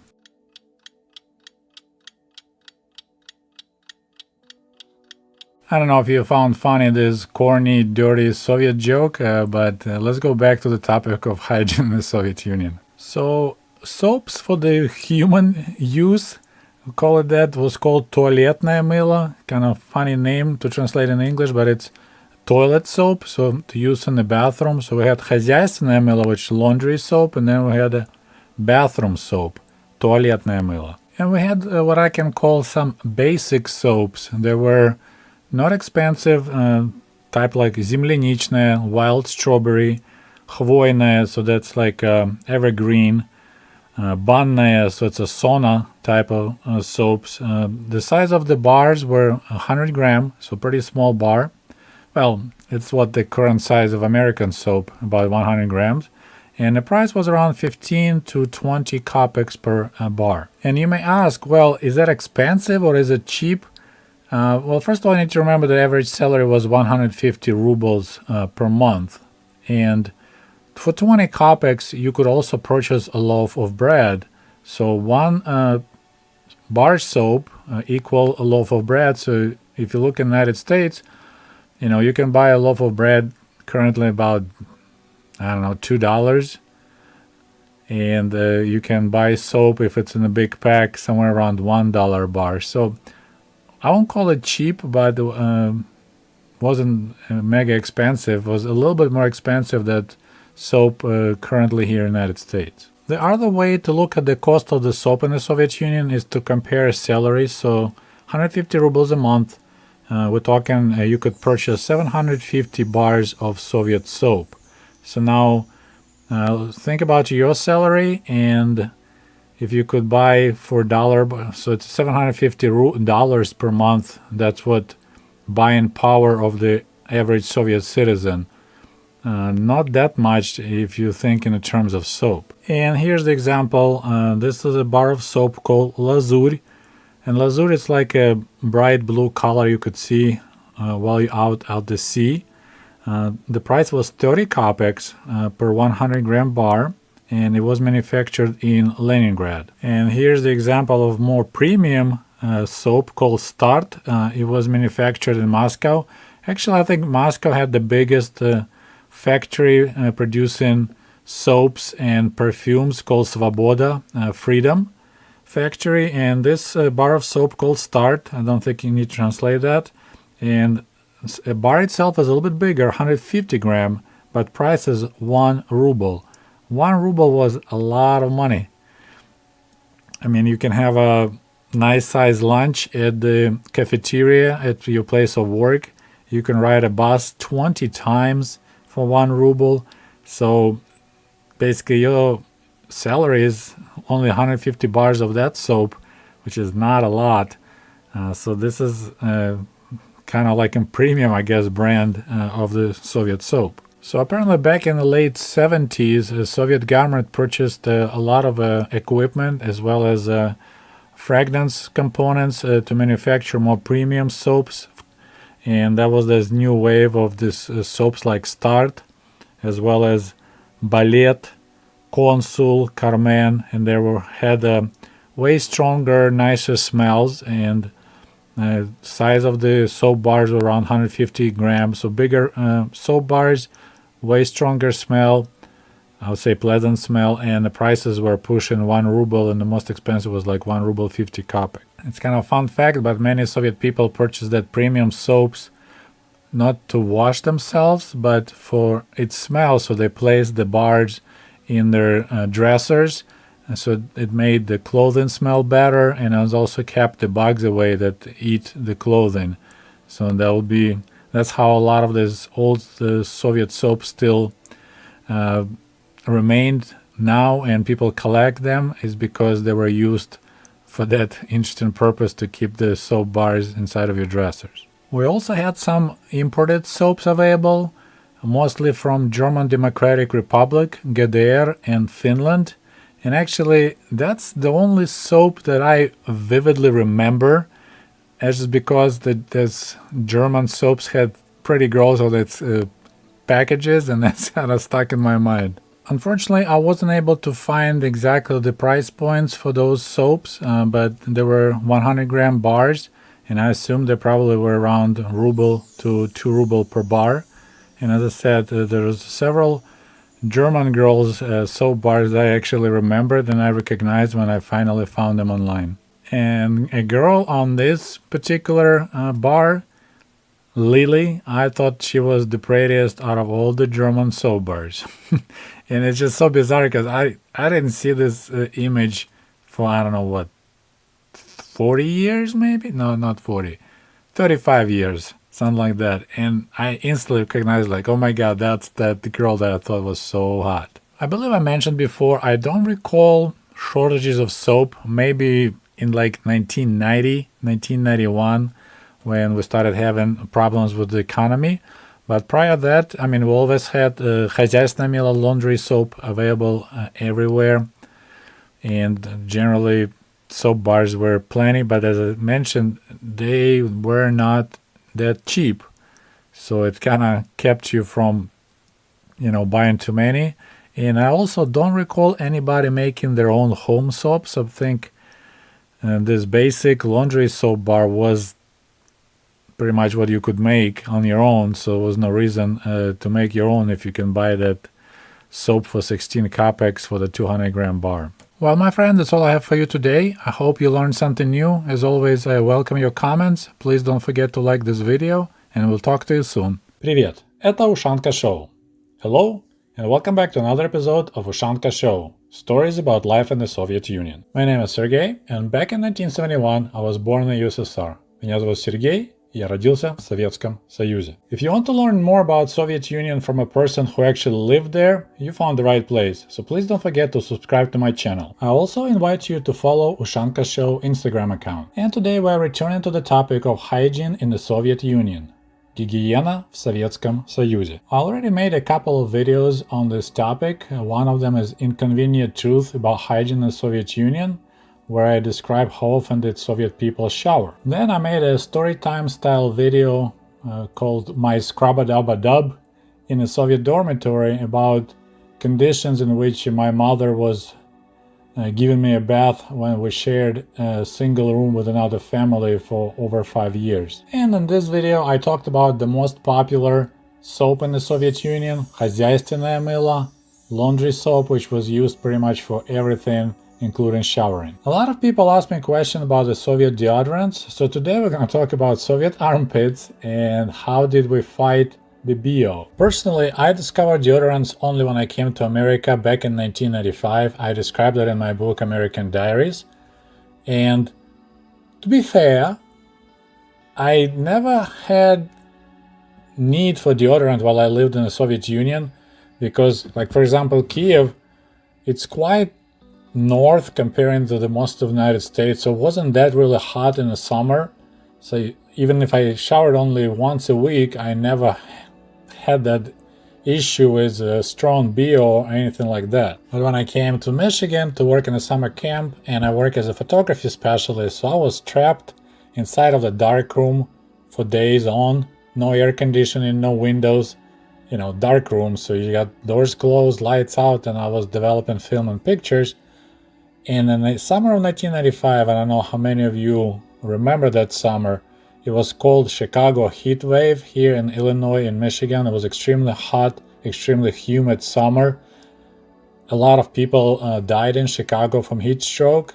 I don't know if you found funny this corny, dirty Soviet joke, but let's go back to the topic of hygiene in the Soviet Union. So, soaps for the human use, we call it that, was called туалетное мыло. Kind of funny name to translate in English, but it's toilet soap, so to use in the bathroom. So we had хозяйственное мыло, which is laundry soap, and then we had a bathroom soap, туалетное мыло. And we had what I can call some basic soaps. They were not expensive, type like земляничная, wild strawberry, хвойная, so that's like evergreen, банная, so it's a sauna type of soaps. The size of the bars were 100 gram, so pretty small bar. Well, it's what the current size of American soap, about 100 grams. And the price was around 15 to 20 kopecks per bar. And you may ask, well, is that expensive or is it cheap? Well, first of all, you need to remember the average salary was 150 rubles per month. And for 20 kopecks, you could also purchase a loaf of bread. So one bar soap equal a loaf of bread. So if you look in the United States, you can buy a loaf of bread currently about, I don't know, $2. and you can buy soap if it's in a big pack somewhere around $1 bar. So I won't call it cheap, but wasn't mega expensive. It was a little bit more expensive than soap currently here in the United States. The other way to look at the cost of the soap in the Soviet Union is to compare salaries. So 150 rubles a month, we're talking you could purchase 750 bars of Soviet soap. So now think about your salary, and if you could buy for $1, so it's $750 per month. That's what buying power of the average Soviet citizen. Not that much if you think in terms of soap. And here's the example. This is a bar of soap called Lazur. And Lazur is like a bright blue color you could see while you're out the sea. The price was 30 kopecks per 100 gram bar, and it was manufactured in Leningrad. And here's the example of more premium soap called Start. It was manufactured in Moscow. Actually, I think Moscow had the biggest factory producing soaps and perfumes called Svoboda, Freedom Factory. And this bar of soap called Start, I don't think you need to translate that. And a bar itself is a little bit bigger, 150 gram, but price is 1 ruble. 1 ruble was a lot of money. I mean, you can have a nice size lunch at the cafeteria at your place of work. You can ride a bus 20 times for 1 ruble. So basically your salary is only 150 bars of that soap, which is not a lot. So this is kind of like a premium, I guess, brand of the Soviet soap. So apparently back in the late 70s, the Soviet government purchased a lot of equipment as well as fragrance components to manufacture more premium soaps. And that was this new wave of this soaps like Start, as well as Ballet, Consul, Carmen, and they had way stronger, nicer smells, and size of the soap bars were around 150 grams. So bigger soap bars, way stronger smell, I would say pleasant smell, and the prices were pushing 1 ruble, and the most expensive was like 1 ruble 50 kopek. It's kind of a fun fact, but many Soviet people purchased that premium soaps not to wash themselves, but for its smell. So they placed the bars in their dressers, and so it made the clothing smell better, and it also kept the bugs away that eat the clothing. So that's how a lot of these old Soviet soaps still remained now, and people collect them, is because they were used for that interesting purpose to keep the soap bars inside of your dressers. We also had some imported soaps available, mostly from German Democratic Republic, GDR, and Finland. And actually, that's the only soap that I vividly remember, as just because these German soaps had pretty gross of its packages, and that's kind of stuck in my mind. Unfortunately, I wasn't able to find exactly the price points for those soaps, but there were 100 gram bars, and I assume they probably were around ruble to 2 ruble per bar. And as I said, there was several German girls soap bars that I actually remembered and I recognized when I finally found them online. And a girl on this particular bar, Lily, I thought she was the prettiest out of all the German soap bars. And it's just so bizarre because I didn't see this image for, I don't know what, 40 years maybe? No, not 40. 35 years, something like that. And I instantly recognized, like, oh my god, that's the girl that I thought was so hot. I believe I mentioned before, I don't recall shortages of soap, maybe in like 1990, 1991, when we started having problems with the economy. But prior to that, I mean, we always had Хозяйственное мыло laundry soap available everywhere. And generally, soap bars were plenty, but as I mentioned, they were not that cheap. So it kind of kept you from, buying too many. And I also don't recall anybody making their own home soaps. I think this basic laundry soap bar was pretty much what you could make on your own, so there was no reason to make your own if you can buy that soap for 16 kopecks for the 200-gram bar. Well, my friends, that's all I have for you today. I hope you learned something new. As always, I welcome your comments. Please don't forget to like this video, and we'll talk to you soon. Привет! Это Ushanka Show. Hello, and welcome back to another episode of Ushanka Show. Stories about life in the Soviet Union. My name is Sergey, and back in 1971 I was born in the USSR. Меня зовут Сергей, и я родился в Советском Союзе. If you want to learn more about Soviet Union from a person who actually lived there, you found the right place, so please don't forget to subscribe to my channel. I also invite you to follow Ushanka Show Instagram account. And today we are returning to the topic of hygiene in the Soviet Union. Гигиена в Советском Союзе. I already made a couple of videos on this topic. One of them is Inconvenient Truth about Hygiene in the Soviet Union, where I describe how often did Soviet people shower. Then I made a storytime style video called My Scrub-a-Dub-a-Dub in a Soviet dormitory about conditions in which my mother was giving me a bath when we shared a single room with another family for over 5 years. And in this video I talked about the most popular soap in the Soviet Union, хозяйственное мыло, laundry soap, which was used pretty much for everything, including showering. A lot of people ask me questions about the Soviet deodorants, so today we're going to talk about Soviet armpits and how did we fight the BO. Personally, I discovered deodorants only when I came to America back in 1995. I described it in my book American Diaries. And to be fair, I never had need for deodorant while I lived in the Soviet Union because, like for example, Kiev, it's quite north comparing to the most of the United States, so it wasn't that really hot in the summer. So even if I showered only once a week, I never had that issue with a strong BO or anything like that. But when I came to Michigan to work in a summer camp, and I work as a photography specialist, so I was trapped inside of the dark room for days on, no air conditioning, no windows, dark room, so you got doors closed, lights out, and I was developing film and pictures. And in the summer of 1995, I don't know how many of you remember that summer, it was called Chicago heat wave here in Illinois and Michigan. It was extremely hot, extremely humid summer. A lot of people died in Chicago from heat stroke.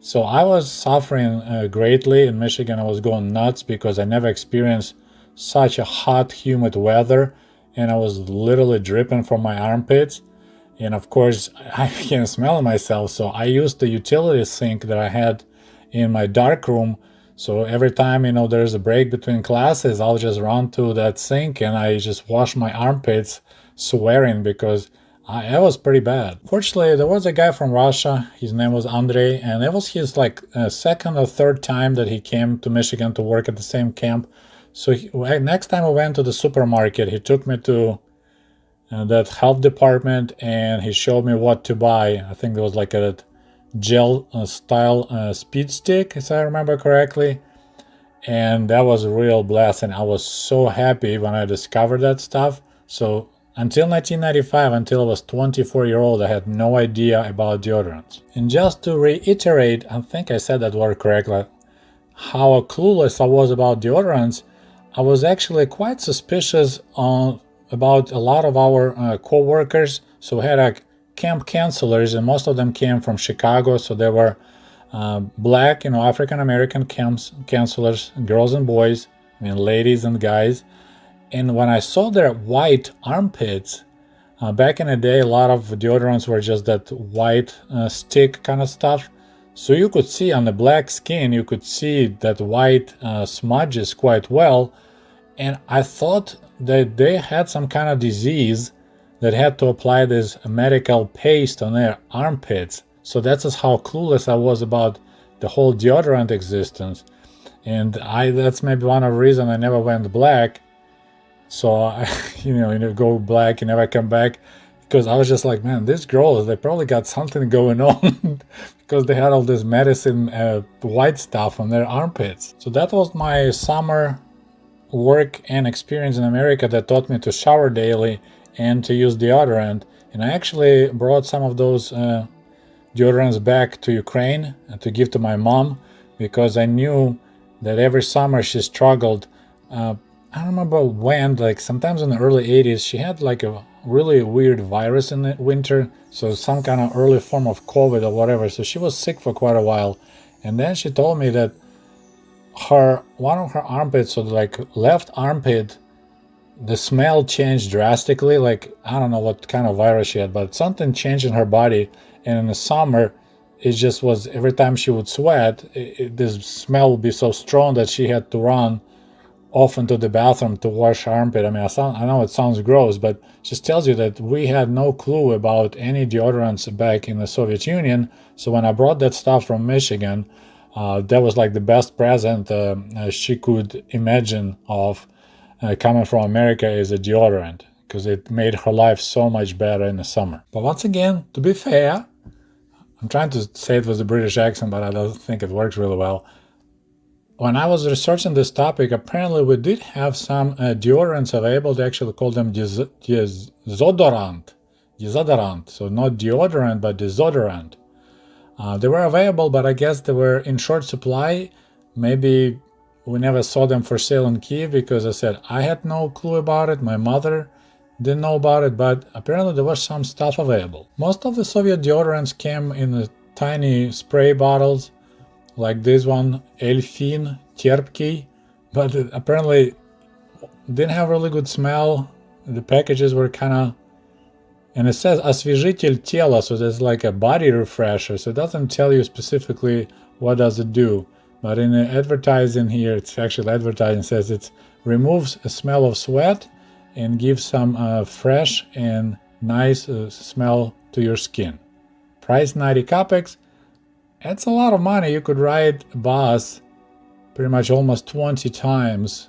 So I was suffering greatly in Michigan. I was going nuts because I never experienced such a hot, humid weather. And I was literally dripping from my armpits. And of course, I can smell myself. So I used the utility sink that I had in my dark room. So every time, there's a break between classes, I'll just run to that sink and I just wash my armpits, swearing because it was pretty bad. Fortunately, there was a guy from Russia. His name was Andrei, and it was his second or third time that he came to Michigan to work at the same camp. So next time we went to the supermarket, he took me to that health department and he showed me what to buy. I think there was like a gel style speed stick, if I remember correctly, and that was a real blessing. I was so happy when I discovered that stuff. So until 1995, until I was 24-year-old, I had no idea about deodorants. And just to reiterate, I think I said that word correctly, how clueless I was about deodorants, I was actually quite suspicious about a lot of our co-workers. So we had camp counselors, and most of them came from Chicago, so they were black, African American counselors, girls and boys, ladies and guys. And when I saw their white armpits, back in the day, a lot of deodorants were just that white stick kind of stuff. So you could see on the black skin, you could see that white smudges quite well. And I thought that they had some kind of disease that had to apply this medical paste on their armpits. So that's just how clueless I was about the whole deodorant existence. And that's maybe one of the reasons I never went black. So I, go black and never come back, because I was just like, man, these girls, they probably got something going on because they had all this medicine white stuff on their armpits. So that was my summer work and experience in America that taught me to shower daily and to use deodorant. And I actually brought some of those deodorants back to Ukraine and to give to my mom, because I knew that every summer she struggled. I don't remember when, sometimes in the early 80s, she had a really weird virus in the winter, so some kind of early form of COVID or whatever. So she was sick for quite a while, and then she told me that one of her armpits, so like left armpit, the smell changed drastically. Like, I don't know what kind of virus she had, but something changed in her body. And in the summer, it just was, every time she would sweat, this smell would be so strong that she had to run off into the bathroom to wash her armpit. I mean, I know it sounds gross, but just tells you that we had no clue about any deodorants back in the Soviet Union. So when I brought that stuff from Michigan, that was like the best present she could imagine of coming from America, is a deodorant, because it made her life so much better in the summer. But once again, to be fair, I'm trying to say it with a British accent, but I don't think it works really well. When I was researching this topic, apparently we did have some deodorants available. They actually call them desodorant. So not deodorant, but desodorant. They were available, but I guess they were in short supply. Maybe we never saw them for sale in Kiev, because I said I had no clue about it. My mother didn't know about it, but apparently there was some stuff available. Most of the Soviet deodorants came in the tiny spray bottles, like this one, Elfin Terpkий, but it apparently didn't have really good smell. The packages were kind of, and it says освежитель тела, so there's like a body refresher, so it doesn't tell you specifically what does it do. But in the advertising here, it's actually advertising, says it removes a smell of sweat and gives some fresh and nice smell to your skin. Price 90 kopecks. That's a lot of money. You could ride a bus pretty much almost 20 times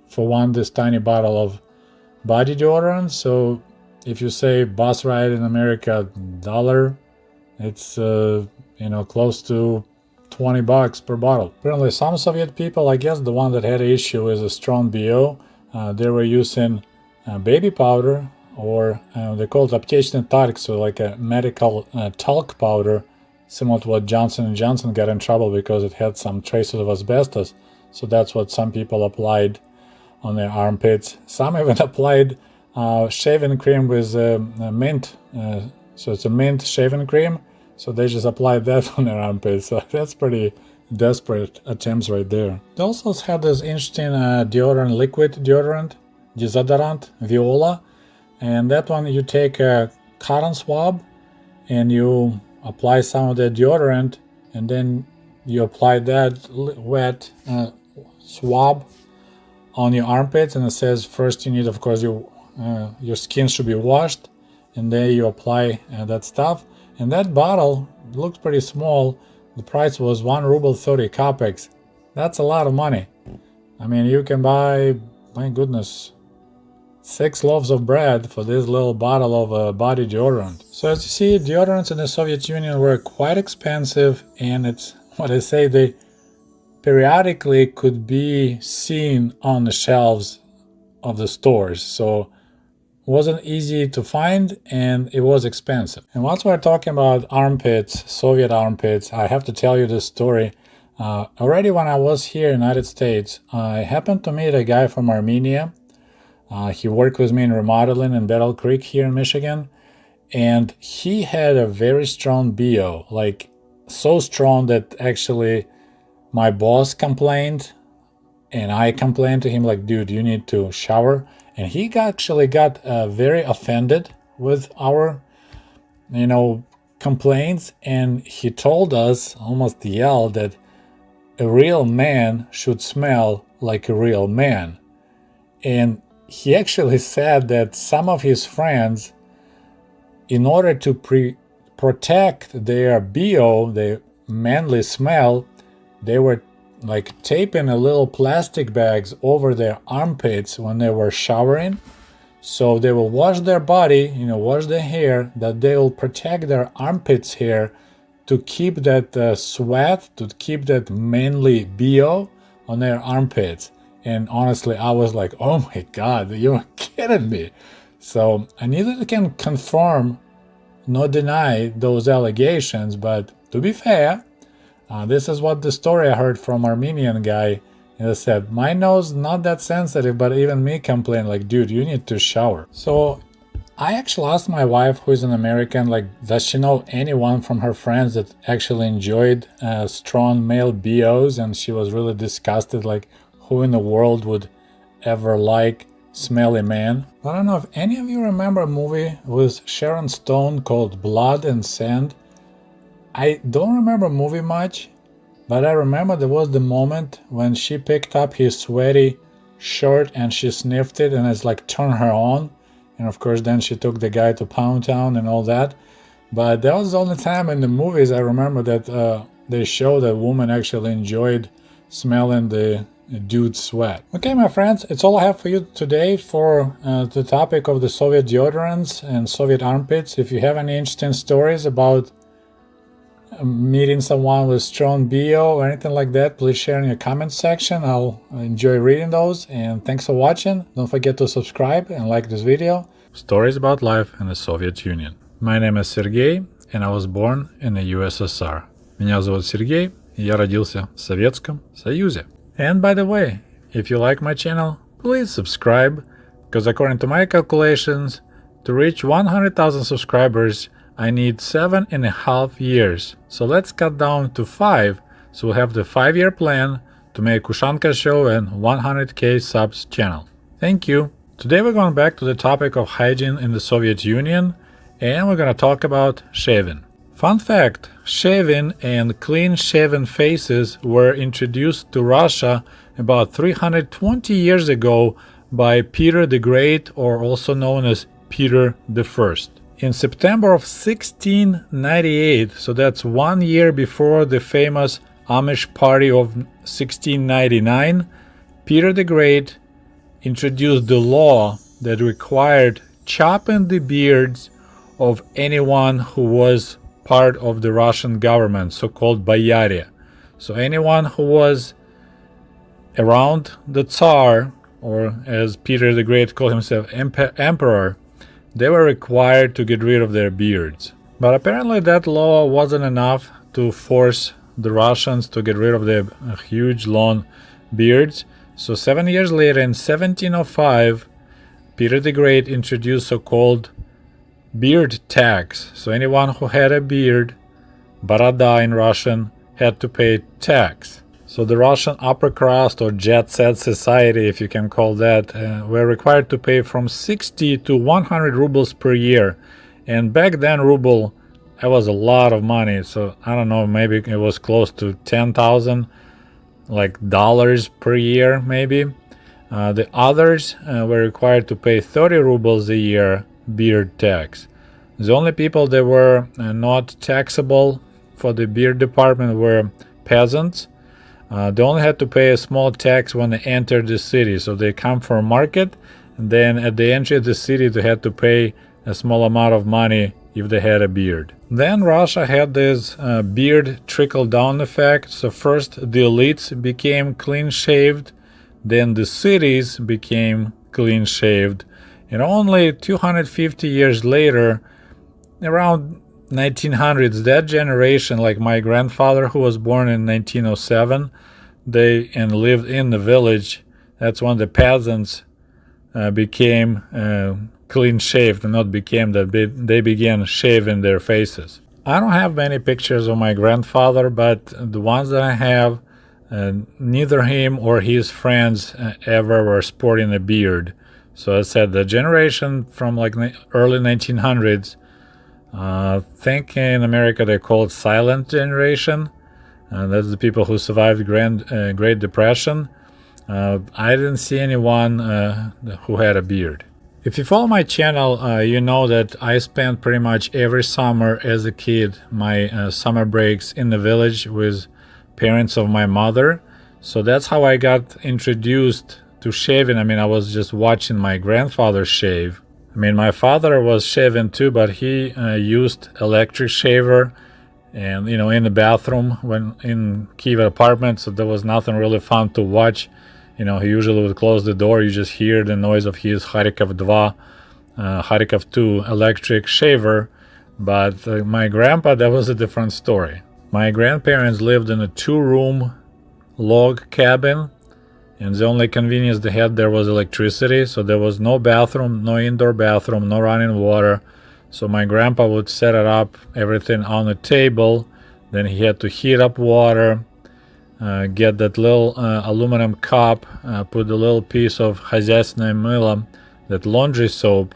for this tiny bottle of body deodorant. So if you say bus ride in America $1, it's close to $20 per bottle. Apparently some Soviet people, I guess the one that had an issue is a strong BO. They were using baby powder, or they call it аптечный talc, so like a medical talc powder, similar to what Johnson & Johnson got in trouble because it had some traces of asbestos. So that's what some people applied on their armpits. Some even applied shaving cream with mint. So it's a mint shaving cream. So they just applied that on their armpits. So that's pretty desperate attempts right there. They also had this interesting deodorant, liquid deodorant, desodorant, Viola. And that one, you take a cotton swab and you apply some of the deodorant, and then you apply that wet swab on your armpits. And it says first you need, of course, your skin should be washed, and then you apply that stuff. And that bottle looks pretty small. The price was 1 ruble 30 kopecks. That's a lot of money. I mean, you can buy, my goodness, 6 loaves of bread for this little bottle of body deodorant. So as you see, deodorants in the Soviet Union were quite expensive, and it's what I say, they periodically could be seen on the shelves of the stores. So wasn't easy to find, and it was expensive. And once we're talking about armpits, Soviet armpits, I have to tell you this story. Already when I was here in the United States, I happened to meet a guy from Armenia. He worked with me in remodeling in Battle Creek here in Michigan, and he had a very strong BO, like so strong that actually my boss complained, and I complained to him like, dude, you need to shower. And he actually got very offended with our, complaints, and he told us, almost yelled, that a real man should smell like a real man. And he actually said that some of his friends, in order to protect their BO, their manly smell, they were like taping a little plastic bags over their armpits when they were showering. So they will wash their body, wash their hair, that they will protect their armpits hair to keep that sweat, to keep that manly BO on their armpits. And honestly, I was like, oh my God, you're kidding me. So I neither can confirm nor deny those allegations, but to be fair, this is what the story I heard from Armenian guy. He said, my nose not that sensitive, but even me complain like, dude, you need to shower. So I actually asked my wife, who is an American, like, does she know anyone from her friends that actually enjoyed strong male BOs? And she was really disgusted, like, who in the world would ever like smelly man? I don't know if any of you remember a movie with Sharon Stone called Blood and Sand. I don't remember the movie much, but I remember there was the moment when she picked up his sweaty shirt and she sniffed it and it's like turned her on. And of course then she took the guy to Pound Town and all that. But that was the only time in the movies I remember that they showed that woman actually enjoyed smelling the dude's sweat. Okay, my friends, it's all I have for you today for the topic of the Soviet deodorants and Soviet armpits. If you have any interesting stories about meeting someone with strong BO or anything like that, please share in your comment section. I'll enjoy reading those, and thanks for watching. Don't forget to subscribe and like this video. Stories about life in the Soviet Union. My name is Sergey, and I was born in the USSR. Меня зовут Сергей, и я родился в Советском Союзе. And by the way, if you like my channel, please subscribe, because according to my calculations, to reach 100,000 subscribers, I need 7.5 years. So let's cut down to 5, so we'll have the 5-year plan to make Ushanka Show and 100k subs channel. Thank you. Today we're going back to the topic of hygiene in the Soviet Union, and we're going to talk about shaving. Fun fact, shaving and clean-shaven faces were introduced to Russia about 320 years ago by Peter the Great, or also known as Peter the First. In September of 1698, so that's 1 year before the famous Amish Party of 1699, Peter the Great introduced the law that required chopping the beards of anyone who was part of the Russian government, so-called boyaria. So anyone who was around the Tsar, or as Peter the Great called himself, emperor, they were required to get rid of their beards. But apparently that law wasn't enough to force the Russians to get rid of their huge long beards. So 7 years later, in 1705, Peter the Great introduced so-called beard tax. So anyone who had a beard, boroda in Russian, had to pay tax. So the Russian upper crust, or jet set society, if you can call that, were required to pay from 60 to 100 rubles per year. And back then ruble, that was a lot of money. So I don't know, maybe it was close to 10,000 like dollars per year maybe. The others were required to pay 30 rubles a year beard tax. The only people that were not taxable for the beard department were peasants. They only had to pay a small tax when they entered the city. So they come for a market, and then at the entry of the city they had to pay a small amount of money if they had a beard. Then Russia had this beard trickle-down effect. So first the elites became clean-shaved, then the cities became clean-shaved, and only 250 years later, around 1900s, that generation, like my grandfather who was born in 1907, they and lived in the village, that's when the peasants became clean-shaved, and not became that, they began shaving their faces. I don't have many pictures of my grandfather, but the ones that I have, neither him or his friends ever were sporting a beard. So I said the generation from like early 1900s, I think in America they call it silent generation. That's the people who survived Great Depression. I didn't see anyone who had a beard. If you follow my channel, you know that I spent pretty much every summer as a kid my summer breaks in the village with parents of my mother. So that's how I got introduced to shaving. I mean, I was just watching my grandfather shave. I mean, my father was shaving too, but he used electric shaver, and in the bathroom when in Kiev apartment, so there was nothing really fun to watch. He usually would close the door, you just hear the noise of his Kharkov 2 electric shaver. But my grandpa, that was a different story. My grandparents lived in a 2-room log cabin, and the only convenience they had there was electricity, so there was no bathroom, no indoor bathroom, no running water. So my grandpa would set it up, everything on the table. Then he had to heat up water, get that little aluminum cup, put a little piece of хозяйственное мыло, that laundry soap,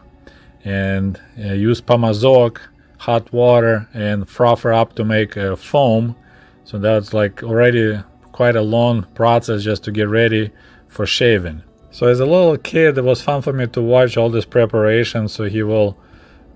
and use pomazok, hot water, and froth her up to make a foam. So that's like already quite a long process just to get ready for shaving. So as a little kid, it was fun for me to watch all this preparation. So he will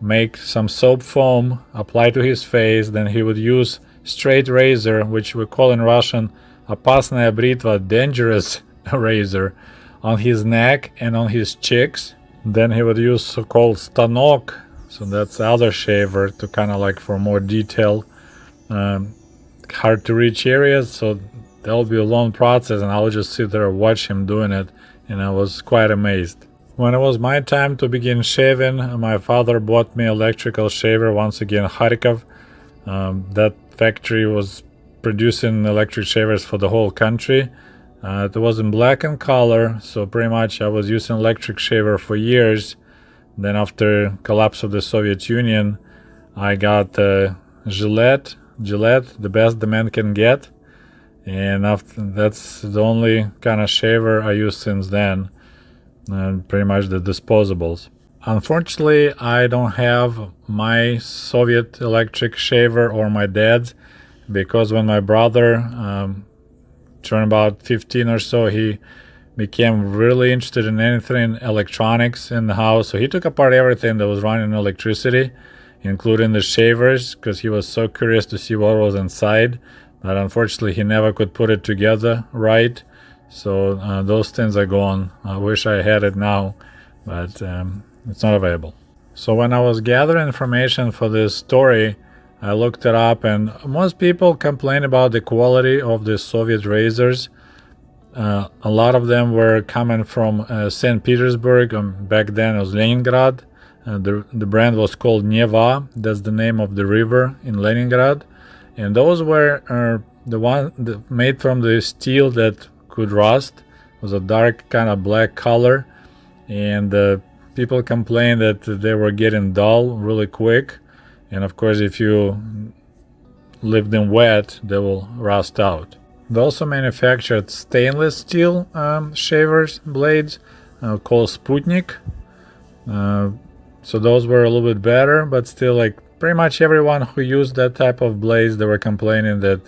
make some soap foam, apply to his face, then he would use straight razor, which we call in Russian опасная бритва, dangerous razor, on his neck and on his cheeks. Then he would use so-called станок, so that's the other shaver, to kind of like for more detail, hard to reach areas. So that'll be a long process, and I would just sit there and watch him doing it, and I was quite amazed. When it was my time to begin shaving, my father bought me electrical shaver, once again Kharkov. That factory was producing electric shavers for the whole country. It was in black and color, so pretty much I was using electric shaver for years. Then after collapse of the Soviet Union, I got Gillette, the best the man can get. And that's the only kind of shaver I used since then, pretty much the disposables. Unfortunately, I don't have my Soviet electric shaver or my dad's, because when my brother turned about 15 or so, he became really interested in anything electronics in the house. So he took apart everything that was running electricity, including the shavers, because he was so curious to see what was inside. But unfortunately, he never could put it together right. So those things are gone. I wish I had it now, but it's not available. So when I was gathering information for this story, I looked it up, and most people complain about the quality of the Soviet razors. A lot of them were coming from St. Petersburg. Back then it was Leningrad. The brand was called Neva. That's the name of the river in Leningrad. And those were the one made from the steel that could rust. It was a dark kind of black color, and people complained that they were getting dull really quick. And of course, if you leave them wet, they will rust out. They also manufactured stainless steel shavers blades called Sputnik. So those were a little bit better, but still, like, pretty much everyone who used that type of blades, they were complaining that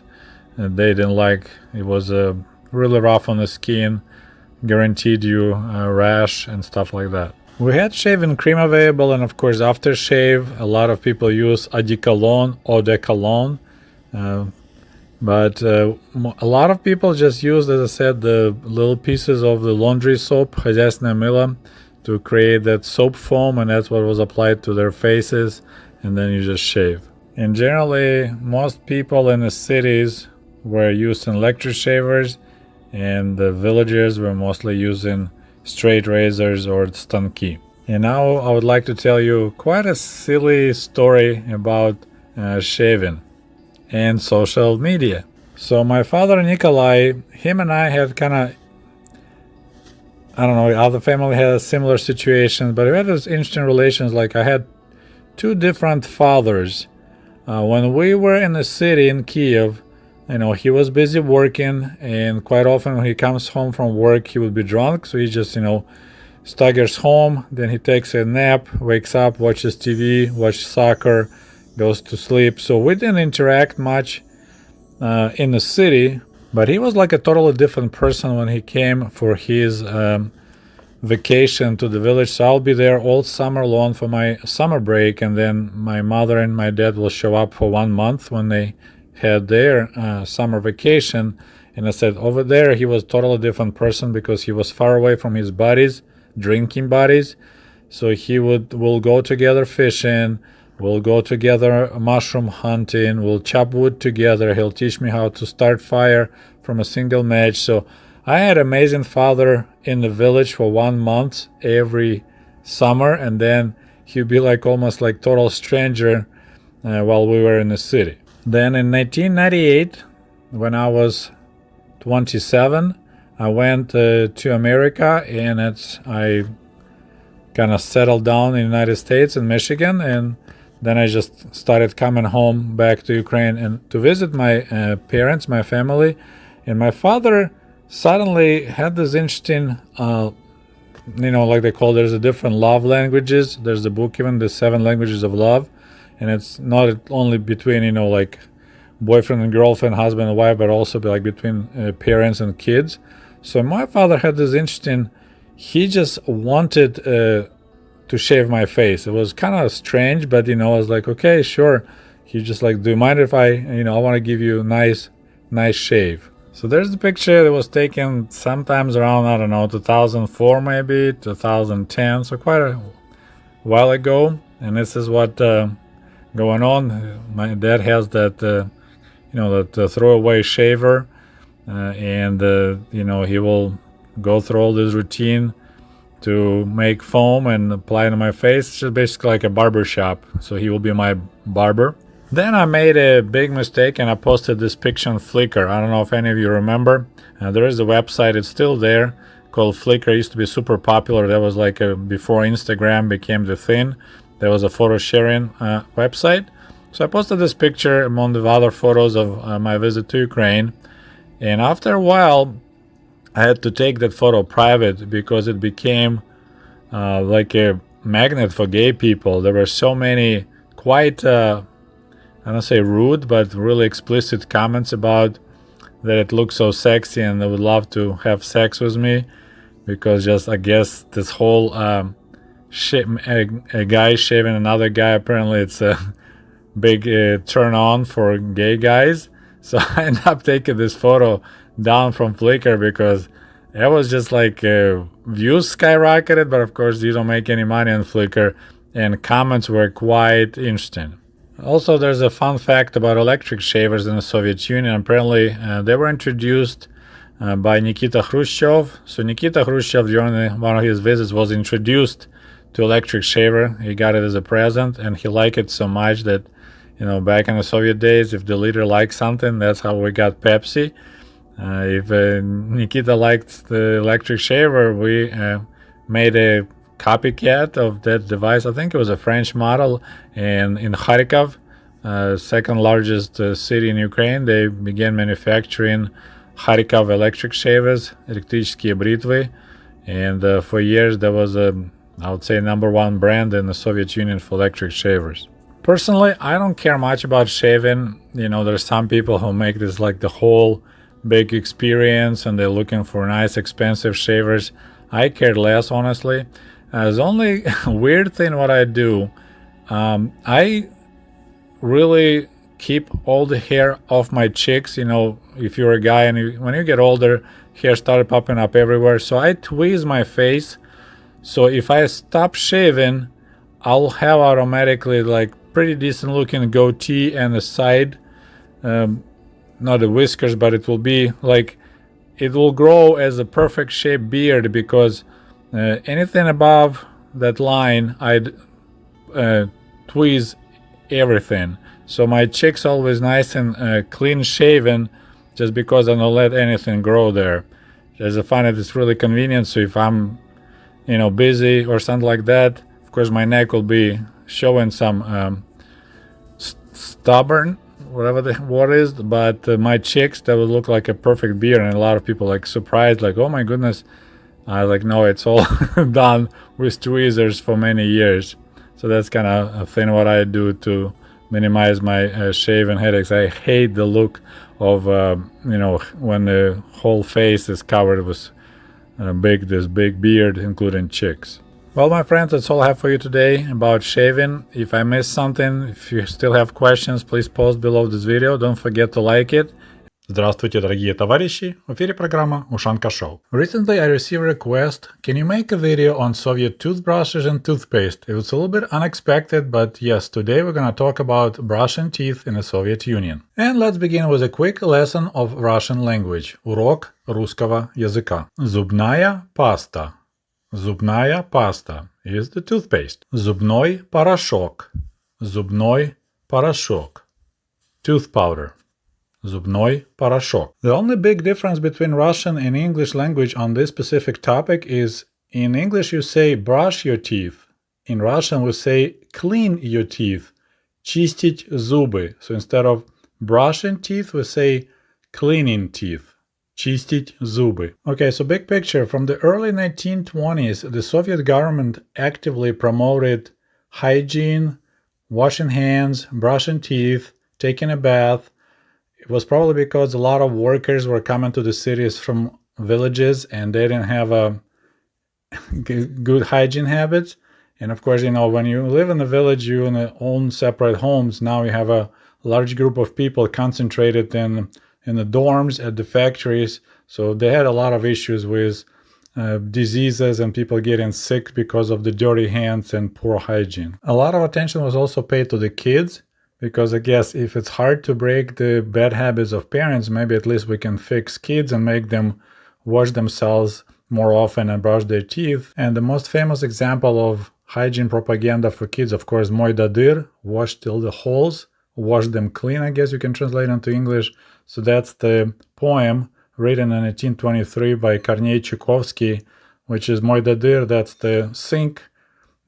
they didn't like. It was really rough on the skin, guaranteed you a rash and stuff like that. We had shaving cream available, and of course aftershave. A lot of people use eau de cologne, but a lot of people just used, as I said, the little pieces of the laundry soap, хозяйственное мыло, to create that soap foam, and that's what was applied to their faces, and then you just shave. And generally, most people in the cities were using electric shavers, and the villagers were mostly using straight razors or stanki. And now I would like to tell you quite a silly story about shaving and social media. So my father Nikolai, him and I had kind of, I don't know, other family had a similar situation, but we had this interesting relations. Like, I had two different fathers. When we were in the city in Kiev, he was busy working, and quite often when he comes home from work, he would be drunk. So he just, staggers home, then he takes a nap, wakes up, watches TV, watches soccer, goes to sleep. So we didn't interact much in the city, but he was like a totally different person when he came for his vacation to the village. So I'll be there all summer long for my summer break, and then my mother and my dad will show up for 1 month when they had their summer vacation. And I said, over there he was a totally different person, because he was far away from his buddies, drinking buddies. So we'll go together fishing, we'll go together mushroom hunting, we'll chop wood together. He'll teach me how to start fire from a single match. So I had an amazing father in the village for 1 month every summer, and then he'd be like almost like total stranger while we were in the city. Then in 1998, when I was 27, I went to America, and I kind of settled down in the United States in Michigan, and then I just started coming home back to Ukraine and to visit my parents, my family. And my father suddenly had this interesting, like they call, there's a different love languages. There's a book, even the 7 languages of love. And it's not only between, like boyfriend and girlfriend, husband and wife, but also like between parents and kids. So my father had this interesting, he just wanted to shave my face. It was kind of strange, but I was like, okay, sure. He just like, do you mind if I want to give you a nice shave. So there's the picture that was taken sometimes around, I don't know, 2004 maybe, 2010, so quite a while ago. And this is what going on. My dad has that, that throwaway shaver, and he will go through all this routine to make foam and apply it on my face. It's just basically like a barber shop. So he will be my barber. Then I made a big mistake and I posted this picture on Flickr. I don't know if any of you remember. There is a website, it's still there, called Flickr. It used to be super popular. That was like before Instagram became the thing. There was a photo sharing website. So I posted this picture among the other photos of my visit to Ukraine. And after a while, I had to take that photo private because it became like a magnet for gay people. There were so many quite, I don't say rude, but really explicit comments about that it looks so sexy and they would love to have sex with me, because just, I guess, this whole a guy shaving another guy, apparently it's a big turn on for gay guys. So I ended up taking this photo down from Flickr because it was just like views skyrocketed, but of course you don't make any money on Flickr, and comments were quite interesting. Also, there's a fun fact about electric shavers in the Soviet Union. Apparently, they were introduced by Nikita Khrushchev. So Nikita Khrushchev, during one of his visits, was introduced to electric shaver. He got it as a present, and he liked it so much that, back in the Soviet days, if the leader liked something, that's how we got Pepsi. If Nikita liked the electric shaver, we made a copycat of that device. I think it was a French model, and in Kharkov, second largest city in Ukraine, they began manufacturing Kharkov electric shavers, электрические бритвы, and for years there was I would say #1 brand in the Soviet Union for electric shavers. Personally, I don't care much about shaving. There's some people who make this like the whole big experience and they're looking for nice expensive shavers. I care less, honestly. The only weird thing what I do, I really keep all the hair off my cheeks. If you're a guy and when you get older, hair started popping up everywhere. So I tweeze my face. So if I stop shaving, I'll have automatically like pretty decent looking goatee and the side, not the whiskers, but it will be like, it will grow as a perfect shaped beard, because anything above that line, I'd tweeze everything. So my cheeks always nice and clean shaven, just because I don't let anything grow there. As I find it, it's really convenient. So if I'm, busy or something like that, of course my neck will be showing some stubborn, whatever the word is, but my cheeks, that would look like a perfect beard, and a lot of people like surprised, like, oh my goodness. I was like, no, it's all done with tweezers for many years. So that's kind of a thing what I do to minimize my shave and headaches. I hate the look of, when the whole face is covered with this big beard, including cheeks. Well, my friends, that's all I have for you today about shaving. If I missed something, if you still have questions, please post below this video. Don't forget to like it. Здравствуйте, дорогие товарищи! В эфире программа Ushanka Show. Recently I received a request, can you make a video on Soviet toothbrushes and toothpaste? It was a little bit unexpected, but yes, today we're gonna talk about brushing teeth in the Soviet Union. And let's begin with a quick lesson of Russian language. Урок русского языка. Зубная паста. Зубная паста is the toothpaste. Зубной порошок. Зубной порошок. Tooth powder. Zubной порошок. The only big difference between Russian and English language on this specific topic is in English you say brush your teeth. In Russian we say clean your teeth. Чистить зубы. So instead of brushing teeth we say cleaning teeth. Чистить зубы. Okay, so big picture. From the early 1920s, the Soviet government actively promoted hygiene, washing hands, brushing teeth, taking a bath. It was probably because a lot of workers were coming to the cities from villages and they didn't have a good hygiene habits. And of course, when you live in a village, you own separate homes. Now you have a large group of people concentrated in the dorms, at the factories. So they had a lot of issues with diseases and people getting sick because of the dirty hands and poor hygiene. A lot of attention was also paid to the kids because I guess if it's hard to break the bad habits of parents, maybe at least we can fix kids and make them wash themselves more often and brush their teeth. And the most famous example of hygiene propaganda for kids, of course, Moy Dadir, wash till the holes, wash them clean, I guess you can translate into English. So that's the poem written in 1823 by Kornei Tchaikovsky, which is Moy Dadir, that's the sink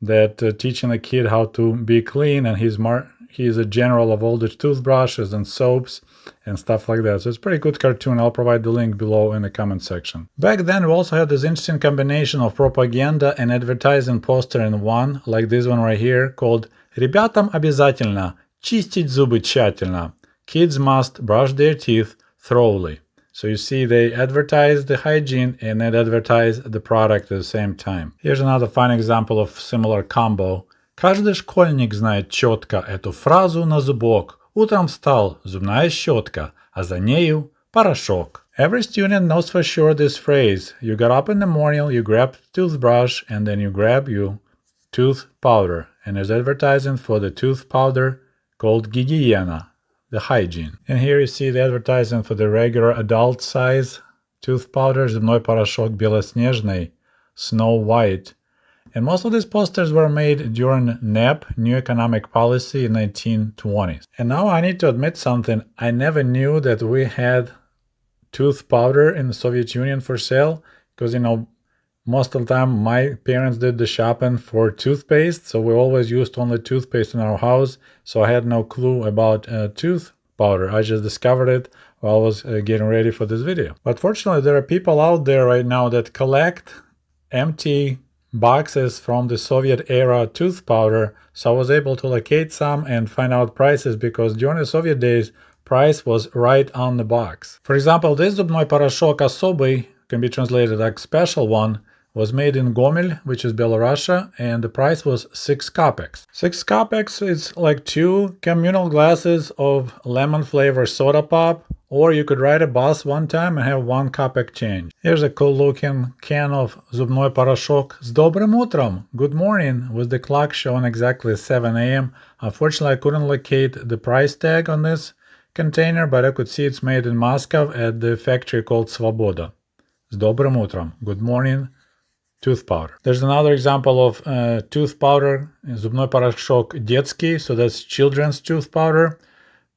that teaching a kid how to be clean, and he's a general of all the toothbrushes and soaps and stuff like that. So it's a pretty good cartoon. I'll provide the link below in the comment section. Back then we also had this interesting combination of propaganda and advertising poster in one, like this one right here, called «Ребятам обязательно чистить зубы тщательно». Kids must brush their teeth thoroughly. So you see they advertise the hygiene and then advertise the product at the same time. Here's another fine example of similar combo. Каждый школьник знает четко эту фразу на зубок. Утром встал, зубная щетка, а за нею порошок. Every student knows for sure this phrase. You got up in the morning, you grab the toothbrush, and then you grab your tooth powder. And there's advertising for the tooth powder called гигиена, the hygiene. And here you see the advertising for the regular adult size tooth powder, зубной порошок белоснежный, Snow White. And most of these posters were made during NEP, New Economic Policy, in 1920s. And now I need to admit something. I never knew that we had tooth powder in the Soviet Union for sale because, most of the time my parents did the shopping for toothpaste, so we always used only toothpaste in our house, so I had no clue about tooth powder. I just discovered it while I was getting ready for this video. But fortunately, there are people out there right now that collect empty boxes from the Soviet era tooth powder, so I was able to locate some and find out prices because during the Soviet days, price was right on the box. For example, this зубной порошок особый, can be translated like special one, was made in Gomel, which is Belarusia, and the price was 6 kopecks. 6 kopecks is like 2 communal glasses of lemon flavor soda pop, or you could ride a bus one time and have 1 kopek change. Here's a cool looking can of зубной порошок. С добрым утром! Good morning, with the clock showing exactly 7 a.m. Unfortunately, I couldn't locate the price tag on this container, but I could see it's made in Moscow at the factory called Svoboda. С добрым утром! Good morning! Tooth powder. There's another example of tooth powder, зубной порошок детский, so that's children's tooth powder.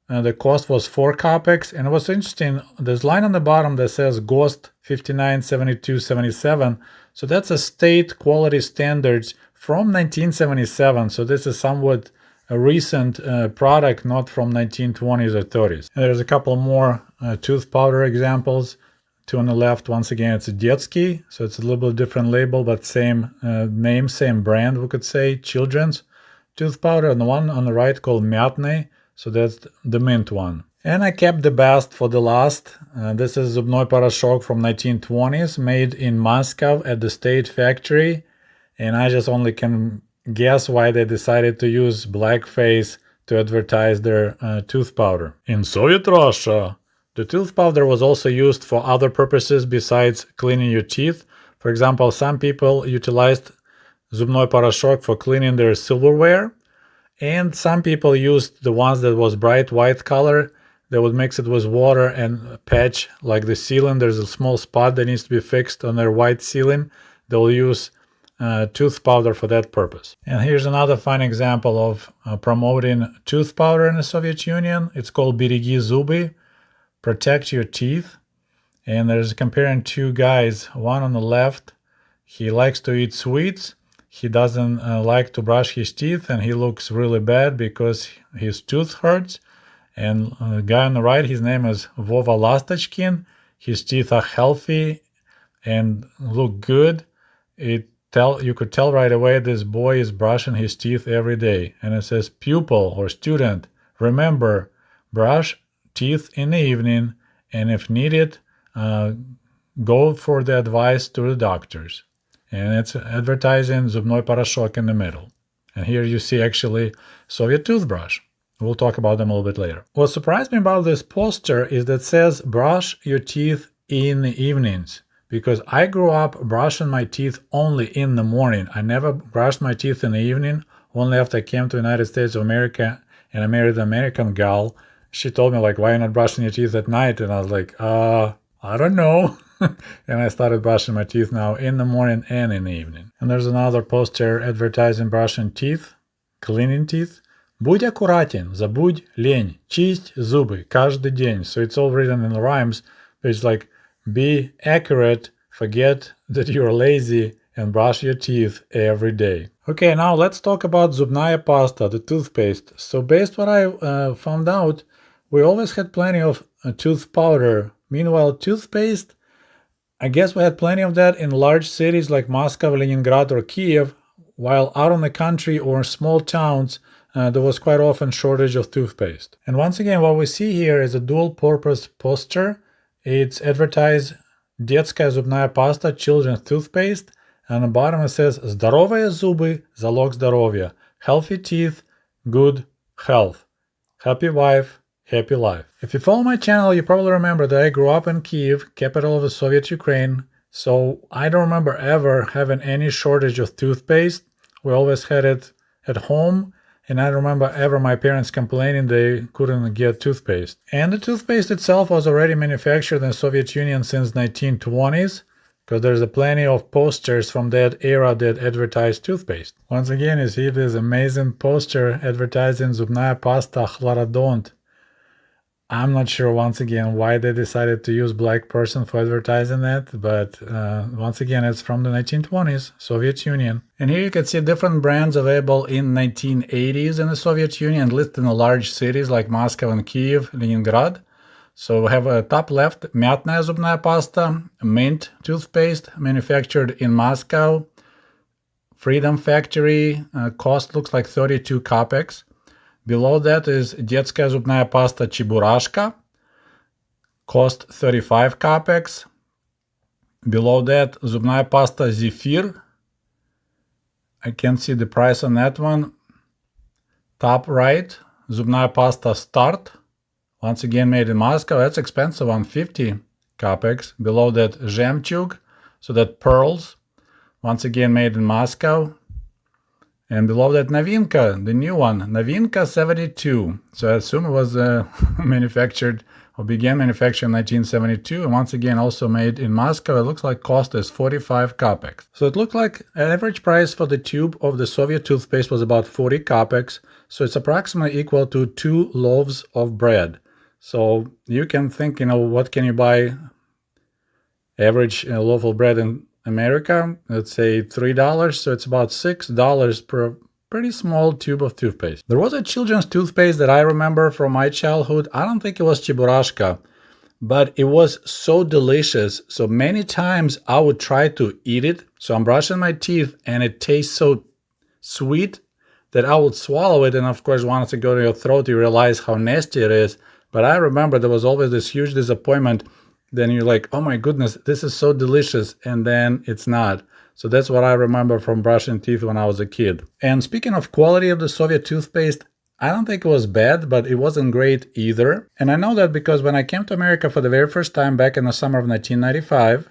The cost was 4 kopecks, and what's interesting, there's a line on the bottom that says GOST 597277, so that's a state quality standards from 1977, so this is somewhat a recent product, not from 1920s or 30s. And there's a couple more tooth powder examples. 2 on the left, once again, it's a детский, so it's a little bit different label, but same name, same brand, we could say, children's tooth powder. And the one on the right called мятный, so that's the mint one. And I kept the best for the last. This is зубной порошок from 1920s, made in Moscow at the state factory. And I just only can guess why they decided to use blackface to advertise their tooth powder. In Soviet Russia, the tooth powder was also used for other purposes besides cleaning your teeth. For example, some people utilized зубной порошок for cleaning their silverware, and some people used the ones that was bright white color. They would mix it with water and patch like the ceiling. There's a small spot that needs to be fixed on their white ceiling. They'll use tooth powder for that purpose. And here's another fine example of promoting tooth powder in the Soviet Union. It's called Береги зубы. protect your teeth. And there's comparing two guys. One on the left, he likes to eat sweets. He doesn't like to brush his teeth, and he looks really bad because his tooth hurts. And the guy on the right, his name is Vova Lastachkin. His teeth are healthy and look good. You could tell right away this boy is brushing his teeth every day. And it says, pupil or student, remember, brush teeth in the evening, and if needed, go for the advice to the doctors. And it's advertising zubной порошок in the middle. And here you see actually Soviet toothbrush. We'll talk about them a little bit later. What surprised me about this poster is that it says brush your teeth in the evenings. Because I grew up brushing my teeth only in the morning. I never brushed my teeth in the evening. Only after I came to the United States of America and I married an American gal, she told me, like, why are you not brushing your teeth at night? And I was like, I don't know. And I started brushing my teeth now in the morning and in the evening. And there's another poster advertising brushing teeth, cleaning teeth. Будь аккуратен, забудь лень, чисть зубы каждый день. So it's all written in the rhymes. But it's like, be accurate, forget that you're lazy, and brush your teeth every day. Okay, now let's talk about zubная pasta, the toothpaste. So based what I found out, we always had plenty of tooth powder. Meanwhile, toothpaste, I guess we had plenty of that in large cities like Moscow, Leningrad, or Kiev, while out in the country or small towns, there was quite often shortage of toothpaste. And once again, what we see here is a dual-purpose poster. It's advertised детская зубная pasta, children's toothpaste. And on the bottom it says здоровые зубы, залог здоровья. Healthy teeth, good health. Happy wife, happy life. If you follow my channel, you probably remember that I grew up in Kiev, capital of the Soviet Ukraine. So I don't remember ever having any shortage of toothpaste. We always had it at home. And I remember ever my parents complaining they couldn't get toothpaste. And the toothpaste itself was already manufactured in the Soviet Union since 1920s, because there's plenty of posters from that era that advertised toothpaste. Once again, you see this amazing poster advertising zubная pasta Хлородонт. I'm not sure, once again, why they decided to use black person for advertising that, but once again, it's from the 1920s, Soviet Union. And here you can see different brands available in 1980s in the Soviet Union, listed in large cities like Moscow and Kiev, Leningrad. So we have a top left, мятная зубная pasta, mint toothpaste, manufactured in Moscow, Freedom Factory, cost looks like 32 kopecks. Below that is детская зубная pasta Чебурашка, cost 35 kopecks. Below that, зубная pasta Zephyr. I can't see the price on that one. Top right, зубная pasta Start. Once again made in Moscow, that's expensive, 150 kopecks. Below that, Жемчуг, so that pearls. Once again made in Moscow. And below that, Novinka, the new one, Novinka 72. So I assume it was manufactured or began manufacturing in 1972. And once again, also made in Moscow. It looks like cost is 45 kopecks. So it looked like average price for the tube of the Soviet toothpaste was about 40 kopecks. So it's approximately equal to 2 loaves of bread. So you can think, what can you buy average loaf of bread in America, let's say $3, so it's about $6 per pretty small tube of toothpaste. There was a children's toothpaste that I remember from my childhood. I don't think it was Чебурашка, but it was so delicious. So many times I would try to eat it. So I'm brushing my teeth and it tastes so sweet that I would swallow it. And of course, once it goes to your throat, you realize how nasty it is. But I remember there was always this huge disappointment. Then you're like, oh my goodness, this is so delicious. And then it's not. So that's what I remember from brushing teeth when I was a kid. And speaking of quality of the Soviet toothpaste, I don't think it was bad, but it wasn't great either. And I know that because when I came to America for the very first time back in the summer of 1995,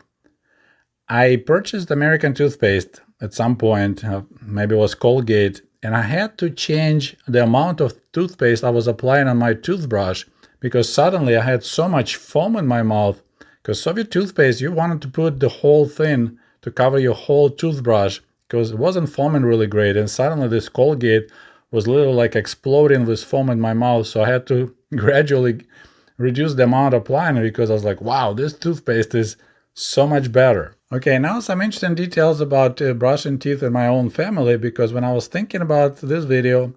I purchased American toothpaste at some point, maybe it was Colgate, and I had to change the amount of toothpaste I was applying on my toothbrush because suddenly I had so much foam in my mouth. Because Soviet toothpaste, you wanted to put the whole thing to cover your whole toothbrush because it wasn't foaming really great. And suddenly this Colgate was literally like exploding with foam in my mouth. So I had to gradually reduce the amount of applying because I was like, wow, this toothpaste is so much better. Okay, now some interesting details about brushing teeth in my own family, because when I was thinking about this video,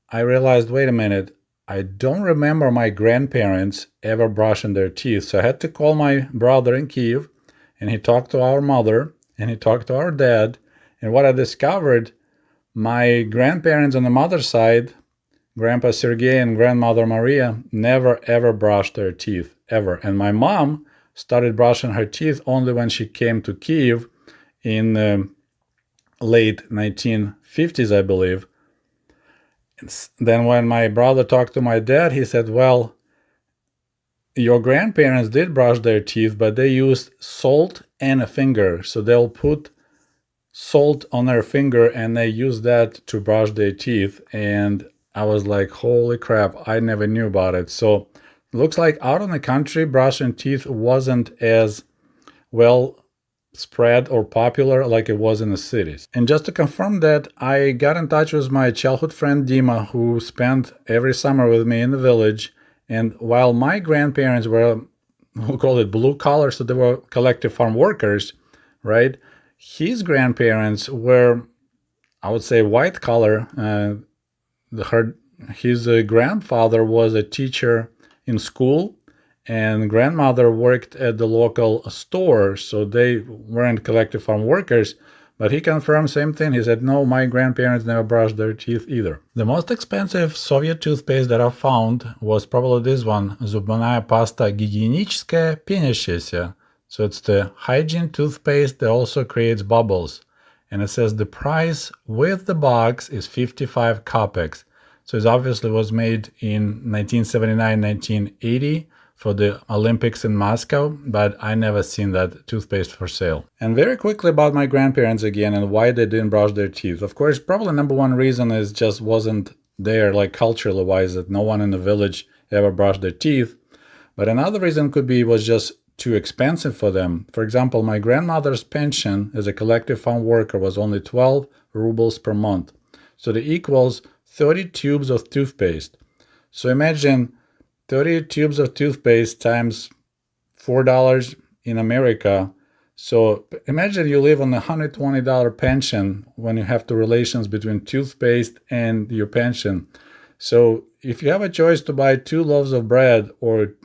I realized, wait a minute, I don't remember my grandparents ever brushing their teeth. So I had to call my brother in Kyiv, and he talked to our mother, and he talked to our dad. And what I discovered, my grandparents on the mother's side, Grandpa Sergey and Grandmother Maria, never ever brushed their teeth, ever. And my mom started brushing her teeth only when she came to Kyiv in the late 1950s, I believe. Then when my brother talked to my dad, he said, well, your grandparents did brush their teeth, but they used salt and a finger. So they'll put salt on their finger and they use that to brush their teeth. And I was like, holy crap, I never knew about it. So it looks like out in the country, brushing teeth wasn't as well spread or popular like it was in the cities. And just to confirm that, I got in touch with my childhood friend Dima, who spent every summer with me in the village. And while my grandparents were, we'll call it blue collar, so they were collective farm workers, right? His grandparents were, I would say, white collar. His grandfather was a teacher in school, and grandmother worked at the local store, so they weren't collective farm workers. But he confirmed same thing. He said, no, my grandparents never brushed their teeth either. The most expensive Soviet toothpaste that I found was probably this one, Zubная pasta гигиеническая пенящаяся. So it's the Hygiene toothpaste that also creates bubbles. And it says the price with the box is 55 kopecks. So it obviously was made in 1979, 1980 for the Olympics in Moscow, but I never seen that toothpaste for sale. And very quickly about my grandparents again and why they didn't brush their teeth. Of course, probably number one reason is just wasn't there, like culturally wise, that no one in the village ever brushed their teeth. But another reason could be it was just too expensive for them. For example, my grandmother's pension as a collective farm worker was only 12 rubles per month. So that equals 30 tubes of toothpaste. So imagine 30 tubes of toothpaste times $4 in America. So imagine you live on a $120 pension when you have the relations between toothpaste and your pension. So if you have a choice to buy 2 loaves of bread or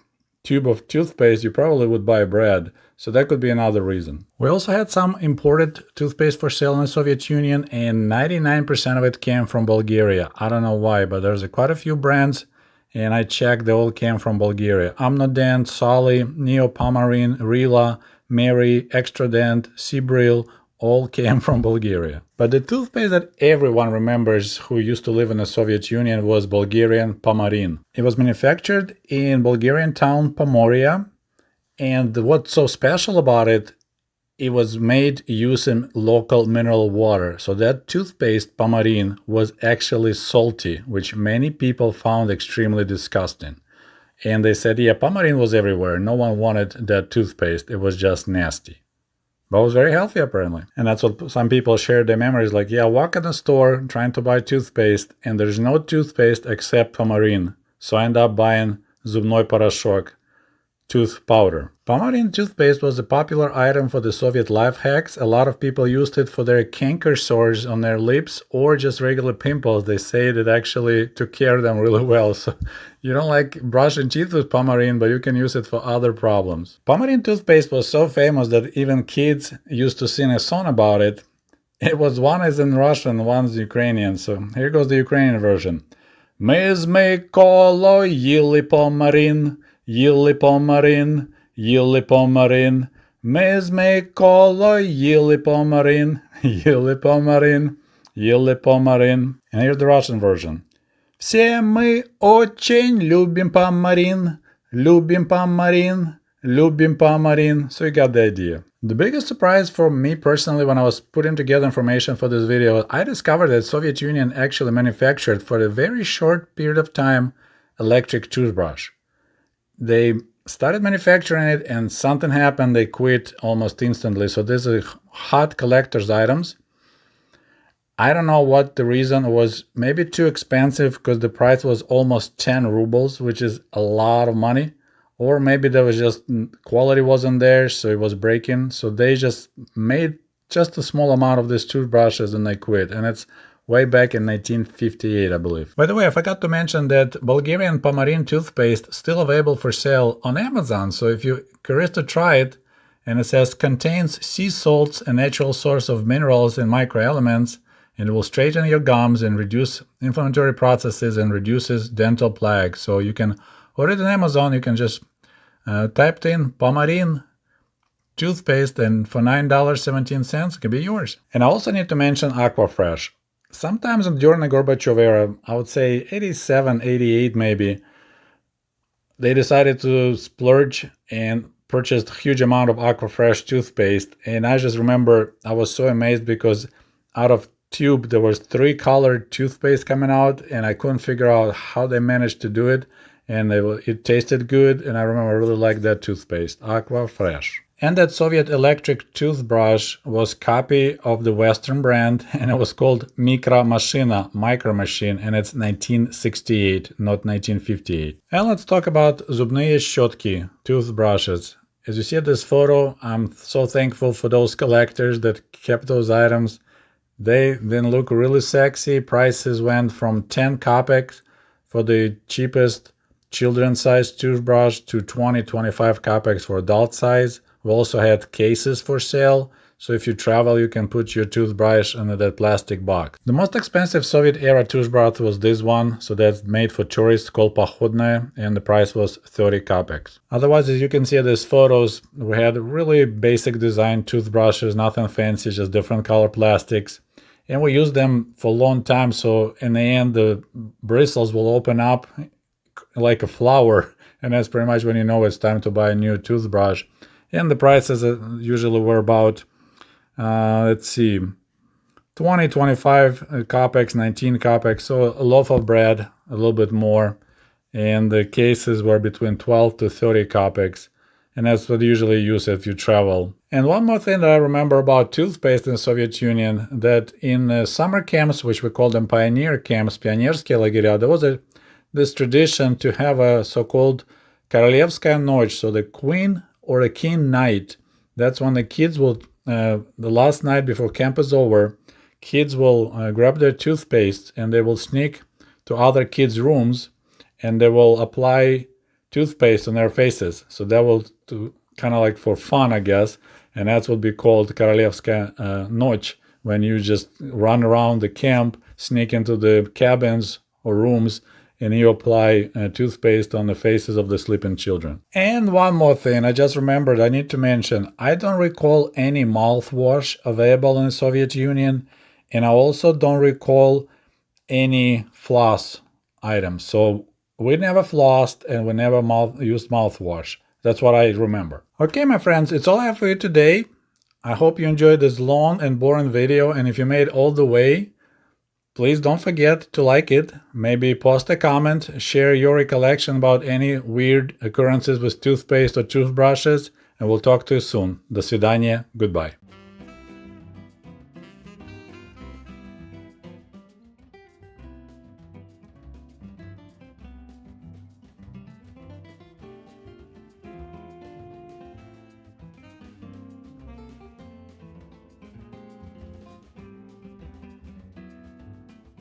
tube of toothpaste, you probably would buy bread. So that could be another reason. We also had some imported toothpaste for sale in the Soviet Union, and 99% of it came from Bulgaria. I don't know why, but there's quite a few brands, and I checked, they all came from Bulgaria. Amnodent, Soli, Neopomarin, Rila, Mary, Extradent, Sibril, all came from Bulgaria. But the toothpaste that everyone remembers who used to live in the Soviet Union was Bulgarian Pomarin. It was manufactured in Bulgarian town Pomoria, and what's so special about it, it was made using local mineral water. So that toothpaste, Pomarin, was actually salty, which many people found extremely disgusting. And they said, yeah, Pomarin was everywhere. No one wanted that toothpaste. It was just nasty. But it was very healthy, apparently. And that's what some people shared their memories, like, yeah, walk in the store trying to buy toothpaste, and there's no toothpaste except Pomarin. So I end up buying Zubной Порошок, tooth powder. Pomarin toothpaste was a popular item for the Soviet life hacks. A lot of people used it for their canker sores on their lips or just regular pimples. They say it actually took care of them really well. So you don't like brushing teeth with Pomarin, but you can use it for other problems. Pomarin toothpaste was so famous that even kids used to sing a song about it. It was one is in Russian, one's Ukrainian. So here goes the Ukrainian version. Ми з Миколою їли Pomarin. Їли Pomarin, їли Pomarin. Ми з Миколою їли Pomarin, їли Pomarin, їли Pomarin. And here's the Russian version. Все мы очень любим Pomarin, любим Pomarin, любим Pomarin. So you got the idea. The biggest surprise for me personally when I was putting together information for this video, I discovered that Soviet Union actually manufactured for a very short period of time electric toothbrush. They started manufacturing it and something happened, they quit almost instantly. So these are hot collector's items. I don't know what the reason was, maybe too expensive because the price was almost 10 rubles, which is a lot of money. or maybe there was just quality wasn't there, so it was breaking. So they just made just a small amount of these toothbrushes and they quit. And it's way back in 1958, I believe. By the way, I forgot to mention that Bulgarian Pomarine toothpaste still available for sale on Amazon. So if you're curious to try it, and it says contains sea salts, a natural source of minerals and microelements, and it will straighten your gums and reduce inflammatory processes and reduces dental plaque. So you can order it on Amazon. You can just type in Pomarine toothpaste, and for $9.17 it can be yours. And I also need to mention Aquafresh. Sometimes during the Gorbachev era, I would say 87, 88 maybe, they decided to splurge and purchased a huge amount of Aquafresh toothpaste. And I just remember I was so amazed because out of tube there was 3 colored toothpaste coming out, and I couldn't figure out how they managed to do it. And it tasted good, and I remember I really liked that toothpaste, Aquafresh. And that Soviet electric toothbrush was copy of the Western brand, and it was called Micro Machine, and it's 1968, not 1958. And let's talk about zubные щетки, toothbrushes. As you see at this photo, I'm so thankful for those collectors that kept those items. They then look really sexy. Prices went from 10 kopecks for the cheapest children's size toothbrush to 20-25 kopecks for adult size. We also had cases for sale, so if you travel you can put your toothbrush under that plastic box. The most expensive Soviet era toothbrush was this one, so that's made for tourists, called Pohodnaya, and the price was 30 kopecks. Otherwise, as you can see in these photos, we had really basic design toothbrushes, nothing fancy, just different color plastics. And we used them for a long time, so in the end the bristles will open up like a flower, and that's pretty much when you know it's time to buy a new toothbrush. And the prices usually were about, let's see, 20, 25 kopecks, 19 kopecks, so a loaf of bread, a little bit more. And the cases were between 12 to 30 kopecks. And that's what usually you use if you travel. And one more thing that I remember about toothpaste in the Soviet Union, that in summer camps, which we call them pioneer camps, pionierские лагеря, there was this tradition to have a so-called Королевская ночь, so the queen or the king night. That's when the kids will, the last night before camp is over, kids will grab their toothpaste and they will sneak to other kids' rooms and they will apply toothpaste on their faces. So that will kind of like for fun, I guess. And that's what we called Королевская ночь, when you just run around the camp, sneak into the cabins or rooms, and you apply toothpaste on the faces of the sleeping children. And one more thing, I just remembered I need to mention, I don't recall any mouthwash available in the Soviet Union, and I also don't recall any floss items. So we never flossed and we never used mouthwash. That's what I remember. Okay, my friends, it's all I have for you today. I hope you enjoyed this long and boring video, and if you made it all the way, please don't forget to like it, maybe post a comment, share your recollection about any weird occurrences with toothpaste or toothbrushes, and we'll talk to you soon. До свидания, goodbye.